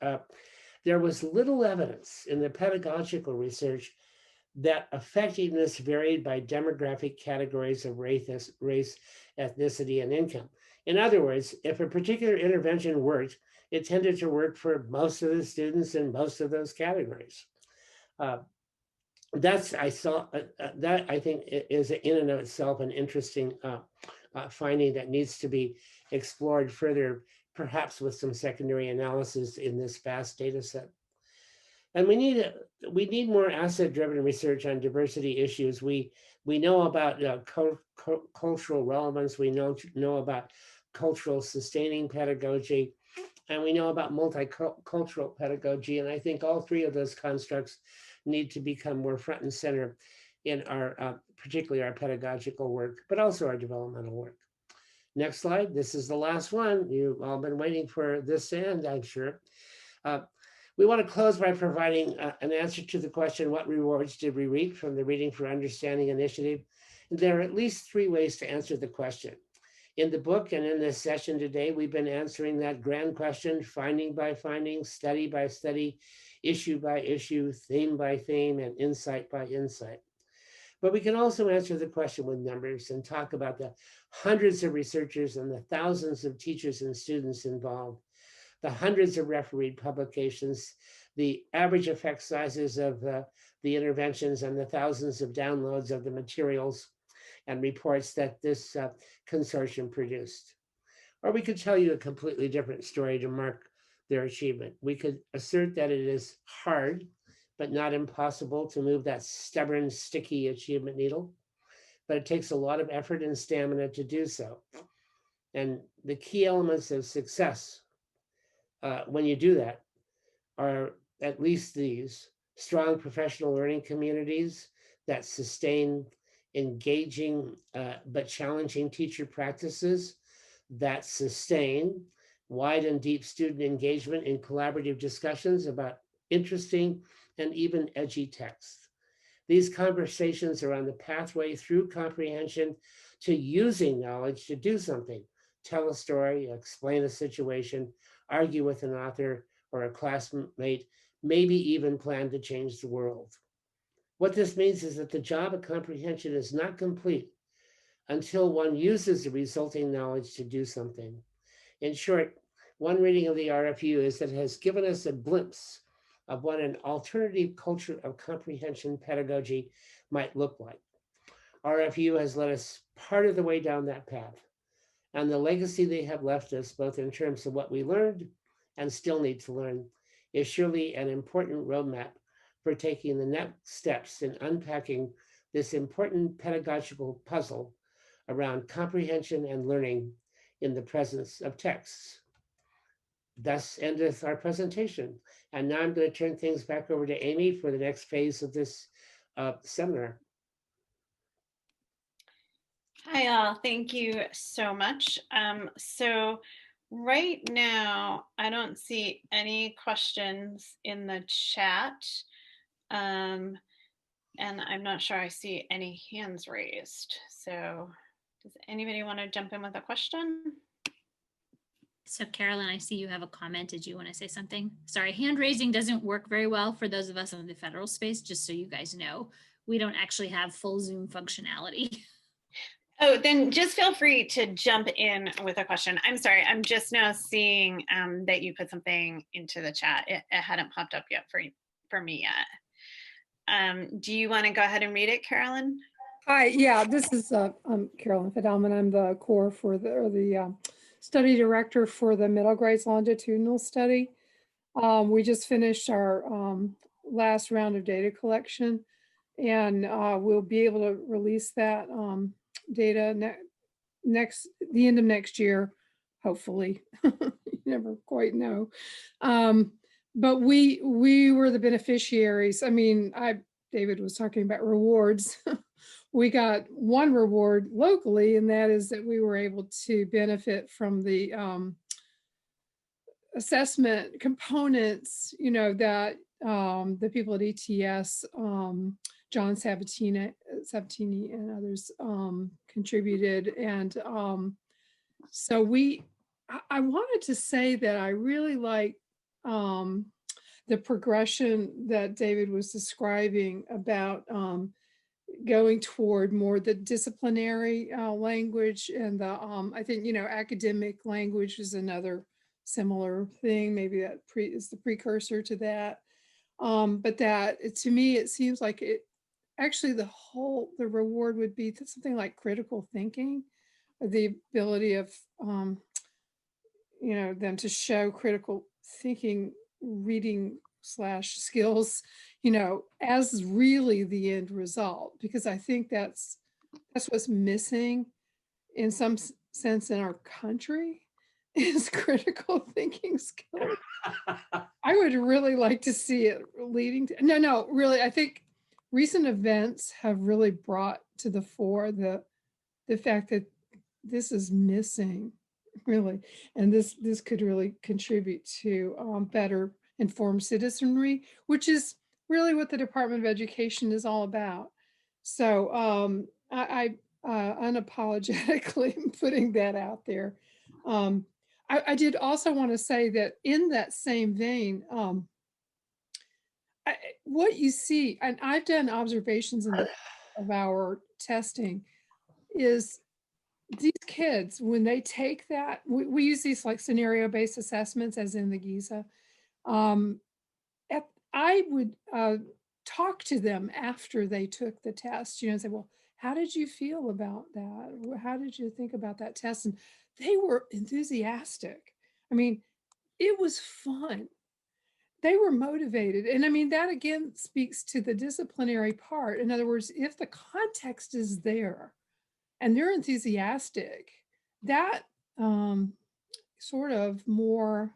Speaker 9: there was little evidence in the pedagogical research that effectiveness varied by demographic categories of race, ethnicity, and income. In other words, if a particular intervention worked, it tended to work for most of the students in most of those categories. That I think is in and of itself an interesting finding that needs to be explored further, perhaps with some secondary analysis in this vast data set. And we need more asset-driven research on diversity issues. We know about cultural relevance. We know about cultural sustaining pedagogy, and we know about multicultural pedagogy. And I think all three of those constructs need to become more front and center in our, particularly our pedagogical work, but also our developmental work. Next slide. This is the last one. You've all been waiting for this to end, I'm sure. We want to close by providing an answer to the question, what rewards did we reap from the Reading for Understanding initiative? And there are at least 3 ways to answer the question. In the book and in this session today, we've been answering that grand question, finding by finding, study by study, issue by issue, theme by theme, and insight by insight. But we can also answer the question with numbers and talk about the hundreds of researchers and the thousands of teachers and students involved, the hundreds of refereed publications, the average effect sizes of the interventions, and the thousands of downloads of the materials and reports that this consortium produced. Or we could tell you a completely different story to mark their achievement. We could assert that it is hard, but not impossible to move that stubborn, sticky achievement needle. But it takes a lot of effort and stamina to do so. And the key elements of success when you do that are at least these: strong professional learning communities that sustain engaging but challenging teacher practices, that sustain wide and deep student engagement in collaborative discussions about interesting and even edgy texts. These conversations are on the pathway through comprehension to using knowledge to do something: tell a story, explain a situation, argue with an author or a classmate, maybe even plan to change the world. What this means is that the job of comprehension is not complete until one uses the resulting knowledge to do something. In short, one reading of the RFU is that it has given us a glimpse of what an alternative culture of comprehension pedagogy might look like. RFU has led us part of the way down that path, and the legacy they have left us, both in terms of what we learned and still need to learn, is surely an important roadmap for taking the next steps in unpacking this important pedagogical puzzle around comprehension and learning in the presence of texts. Thus endeth our presentation. And now I'm going to turn things back over to Amy for the next phase of this seminar.
Speaker 2: Hi all, thank you so much. So right now, I don't see any questions in the chat. And I'm not sure I see any hands raised. So does anybody want to jump in with a question?
Speaker 1: So Carolyn, I see you have a comment. Did you want to say something? Sorry, hand raising doesn't work very well for those of us in the federal space, just so you guys know. We don't actually have full Zoom functionality.
Speaker 2: Oh, then just feel free to jump in with a question. I'm sorry, I'm just now seeing that you put something into the chat. It hadn't popped up yet for me yet. Do you want to go ahead and read it, Carolyn?
Speaker 10: Hi, yeah, this is I'm Carolyn Fidelman. I'm the core for the study director for the middle grades longitudinal study. We just finished our last round of data collection, and we'll be able to release that data the end of next year, hopefully. You never quite know. But we were the beneficiaries. I mean, David was talking about rewards. We got one reward locally, and that is that we were able to benefit from the assessment components, you know, that the people at ETS, John Sabatini and others contributed. And so I wanted to say that I really like the progression that David was describing about going toward more the disciplinary language, and the I think, you know, academic language is another similar thing. Maybe that is the precursor to that. But that to me, it seems like it actually the reward would be something like critical thinking, the ability of you know, them to show critical thinking, reading / skills, you know, as really the end result, because I think that's what's missing in some sense in our country is critical thinking skills. I would really like to see it leading to, no, really, I think recent events have really brought to the fore the fact that this is missing, really, and this could really contribute to better informed citizenry, which is really what the Department of Education is all about. So I unapologetically am putting that out there. I did also want to say that in that same vein, what you see, and I've done observations of our testing, is these kids, when they take that, we use these like scenario-based assessments as in the GISA. I would talk to them after they took the test, you know, and say, well, how did you feel about that? How did you think about that test? And they were enthusiastic. I mean, it was fun. they were motivated. And I mean, that again speaks to the disciplinary part. In other words, if the context is there and they're enthusiastic, that sort of more,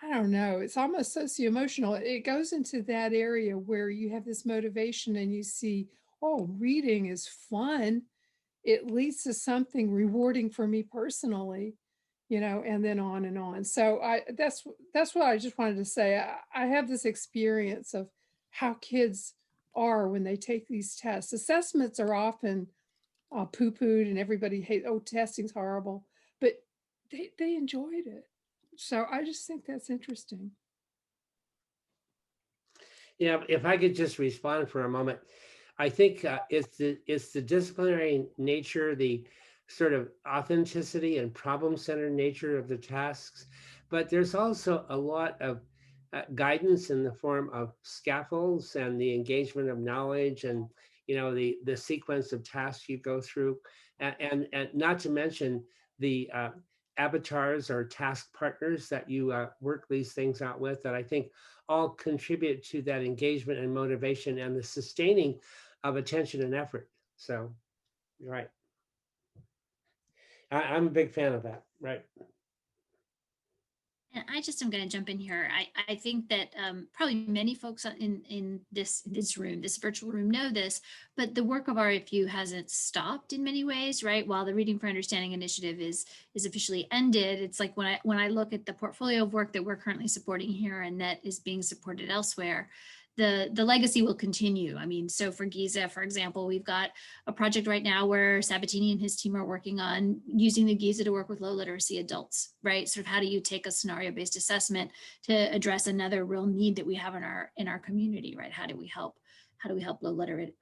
Speaker 10: I don't know, it's almost socio-emotional. It goes into that area where you have this motivation and you see, oh, reading is fun. It leads to something rewarding for me personally, you know, and then on and on. So that's what I just wanted to say. I have this experience of how kids are when they take these tests. Assessments are often poo-pooed and everybody hates, oh, testing's horrible, but they enjoyed it. So I just think that's interesting.
Speaker 9: Yeah, if I could just respond for a moment, I think it's the disciplinary nature, the sort of authenticity and problem-centered nature of the tasks, but there's also a lot of guidance in the form of scaffolds and the engagement of knowledge, and the sequence of tasks you go through, and not to mention the avatars or task partners that you work these things out with, that I think all contribute to that engagement and motivation and the sustaining of attention and effort. So you're right. I'm a big fan of that, right?
Speaker 1: And I just am going to jump in here. I think that probably many folks in this room, this virtual room, know this, but the work of RFU hasn't stopped in many ways, right? While the Reading for Understanding initiative is officially ended, it's like when I look at the portfolio of work that we're currently supporting here and that is being supported elsewhere, the legacy will continue. I mean, so for Giza, for example, we've got a project right now where Sabatini and his team are working on using the Giza to work with low literacy adults, right? Sort of how do you take a scenario-based assessment to address another real need that we have in our community, right? How do we help low literate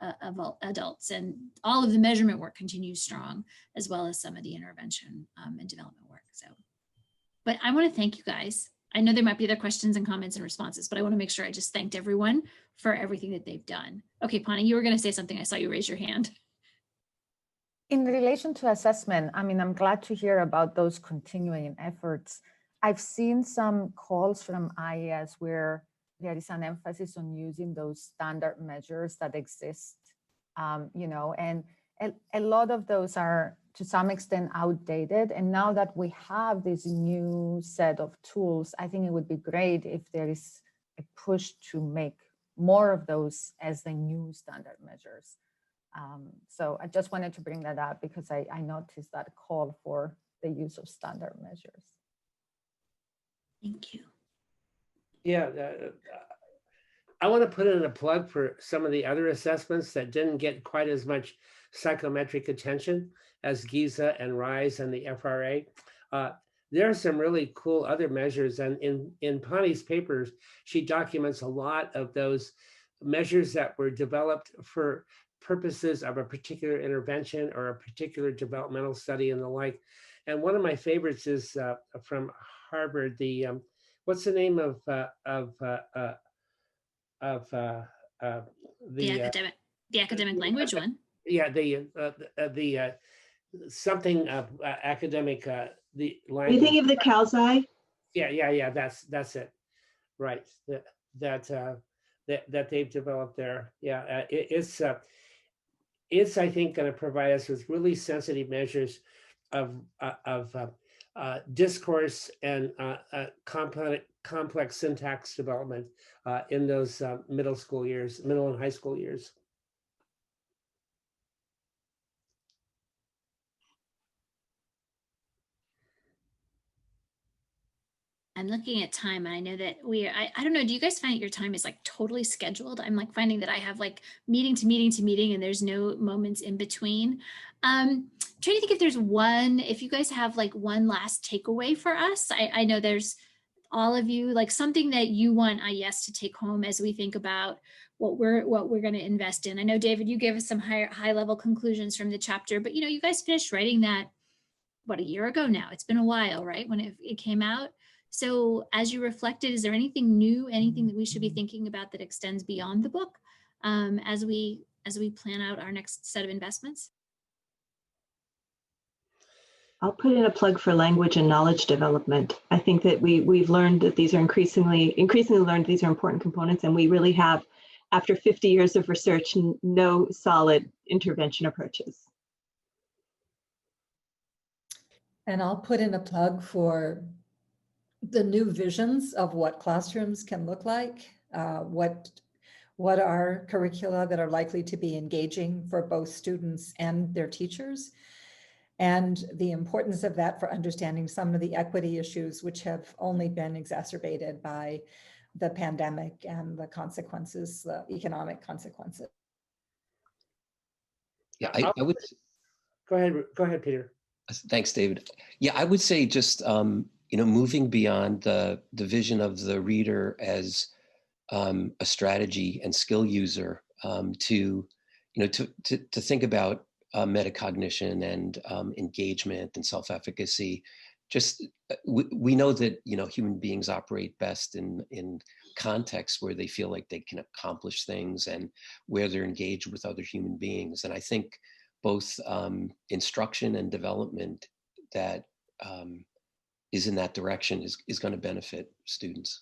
Speaker 1: adults? And all of the measurement work continues strong, as well as some of the intervention and development work. So, but I want to thank you guys. I know there might be other questions and comments and responses, but I want to make sure I just thanked everyone for everything that they've done. Okay, Pani, you were going to say something. I saw you raise your hand.
Speaker 5: In relation to assessment, I mean, I'm glad to hear about those continuing efforts. I've seen some calls from IES where there is an emphasis on using those standard measures that exist, and a lot of those are to some extent outdated. And now that we have this new set of tools, I think it would be great if there is a push to make more of those as the new standard measures. So I just wanted to bring that up because I noticed that call for the use of standard measures.
Speaker 1: Thank you.
Speaker 9: Yeah, I want to put in a plug for some of the other assessments that didn't get quite as much psychometric attention as Giza and RISE and the FRA. There are some really cool other measures, and in Pani's papers, she documents a lot of those measures that were developed for purposes of a particular intervention or a particular developmental study and the like. And one of my favorites is from Harvard. The what's the name of the
Speaker 1: academic language one?
Speaker 9: Yeah, the something academic the language.
Speaker 4: Are you thinking of the CalSci?
Speaker 9: Yeah. That's it, right? That they've developed there. Yeah, it's I think going to provide us with really sensitive measures of discourse and complex syntax development in those middle and high school years.
Speaker 1: I'm looking at time and I know that I don't know, do you guys find that your time is like totally scheduled? I'm like finding that I have like meeting to meeting to meeting and there's no moments in between. Trying to think if you guys have like one last takeaway for us. I know there's all of you, like something that you want IES to take home as we think about what we're going to invest in. I know, David, you gave us some high level conclusions from the chapter, but you guys finished writing that, what, a year ago now? It's been a while, right? When it came out. So as you reflected, is there anything new, anything that we should be thinking about that extends beyond the book as we plan out our next set of investments?
Speaker 4: I'll put in a plug for language and knowledge development. I think that we've learned that these are increasingly learned these are important components, and we really have, after 50 years of research, no solid intervention approaches.
Speaker 3: And I'll put in a plug for the new visions of what classrooms can look like, what are curricula that are likely to be engaging for both students and their teachers, and the importance of that for understanding some of the equity issues which have only been exacerbated by the pandemic and the consequences, the economic consequences.
Speaker 6: Yeah, I would.
Speaker 9: Go ahead, Peter.
Speaker 6: Thanks, David. Yeah, I would say just moving beyond the vision of the reader as a strategy and skill user to think about metacognition and engagement and self-efficacy. Just we know that human beings operate best in contexts where they feel like they can accomplish things and where they're engaged with other human beings. And I think both instruction and development that is in that direction is going to benefit students.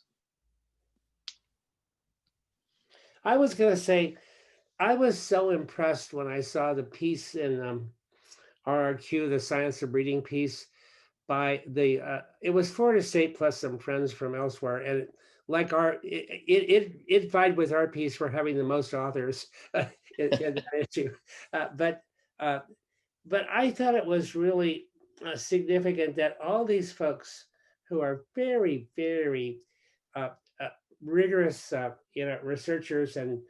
Speaker 9: I was going to say, I was so impressed when I saw the piece in RRQ, the Science of Reading piece, by it was Florida State plus some friends from elsewhere, and it vied with our piece for having the most authors in that issue. But I thought it was really significant that all these folks who are very, very rigorous, researchers and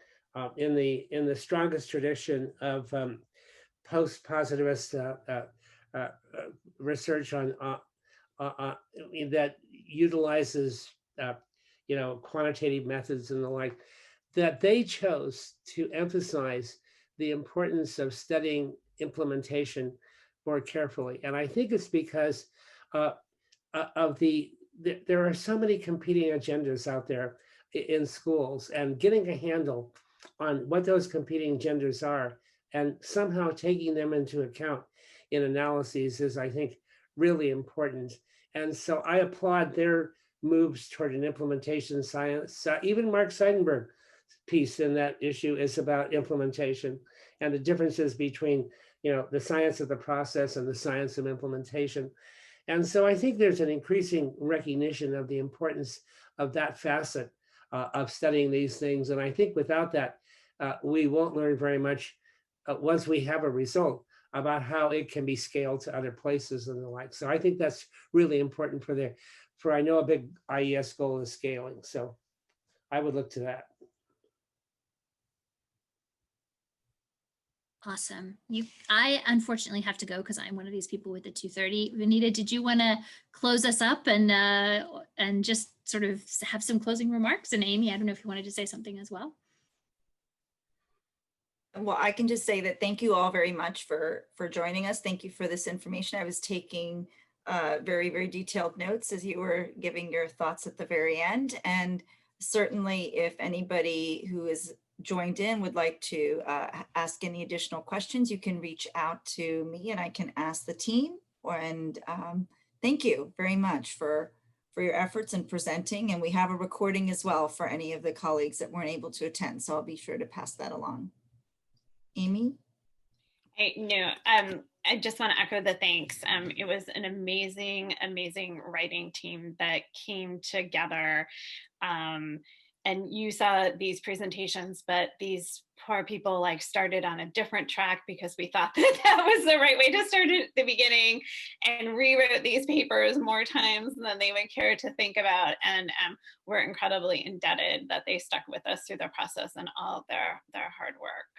Speaker 9: in the strongest tradition of post-positivist research on that utilizes quantitative methods and the like, that they chose to emphasize the importance of studying implementation more carefully. And I think it's because there are so many competing agendas out there in schools, and getting a handle on what those competing agendas are and somehow taking them into account in analyses is, I think, really important. And so I applaud their moves toward an implementation science. Even Mark Seidenberg's piece in that issue is about implementation and the differences between the science of the process and the science of implementation. And so I think there's an increasing recognition of the importance of that facet of studying these things. And I think without that, we won't learn very much once we have a result about how it can be scaled to other places and the like. So I think that's really important for I know a big IES goal is scaling. So I would look to that.
Speaker 1: Awesome. I unfortunately have to go because I'm one of these people with the 2:30. Vanita, did you want to close us up and just sort of have some closing remarks? And Amy, I don't know if you wanted to say something as well.
Speaker 11: Well, I can just say that thank you all very much for joining us. Thank you for this information. I was taking very, very detailed notes as you were giving your thoughts at the very end. And certainly if anybody who is joined in would like to ask any additional questions, you can reach out to me and I can ask the team. And thank you very much for your efforts in presenting. And we have a recording as well for any of the colleagues that weren't able to attend. So I'll be sure to pass that along. Amy?
Speaker 2: I just want to echo the thanks. It was an amazing, amazing writing team that came together. And you saw these presentations, but these poor people started on a different track because we thought that was the right way to start at the beginning, and rewrote these papers more times than they would care to think about. And we're incredibly indebted that they stuck with us through the process and all of their hard work,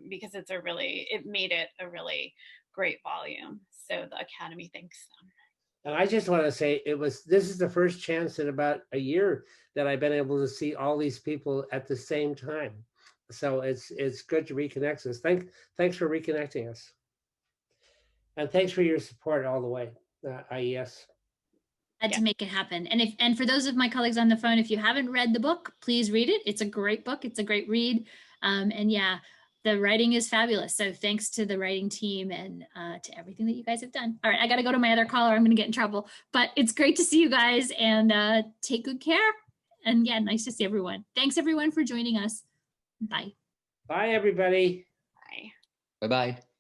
Speaker 2: because it made it a really great volume. So the Academy thanks them.
Speaker 9: And I just want to say this is the first chance in about a year that I've been able to see all these people at the same time. So it's good to reconnect us. Thanks for reconnecting us. And thanks for your support all the way, IES.
Speaker 1: Had to make it happen. And for those of my colleagues on the phone, if you haven't read the book, please read it. It's a great book. It's a great read. And yeah, the writing is fabulous. So thanks to the writing team and to everything that you guys have done. All right, I got to go to my other call or I'm going to get in trouble. But it's great to see you guys, and take good care. And yeah, nice to see everyone. Thanks everyone for joining us. Bye.
Speaker 9: Bye, everybody.
Speaker 2: Bye.
Speaker 6: Bye-bye.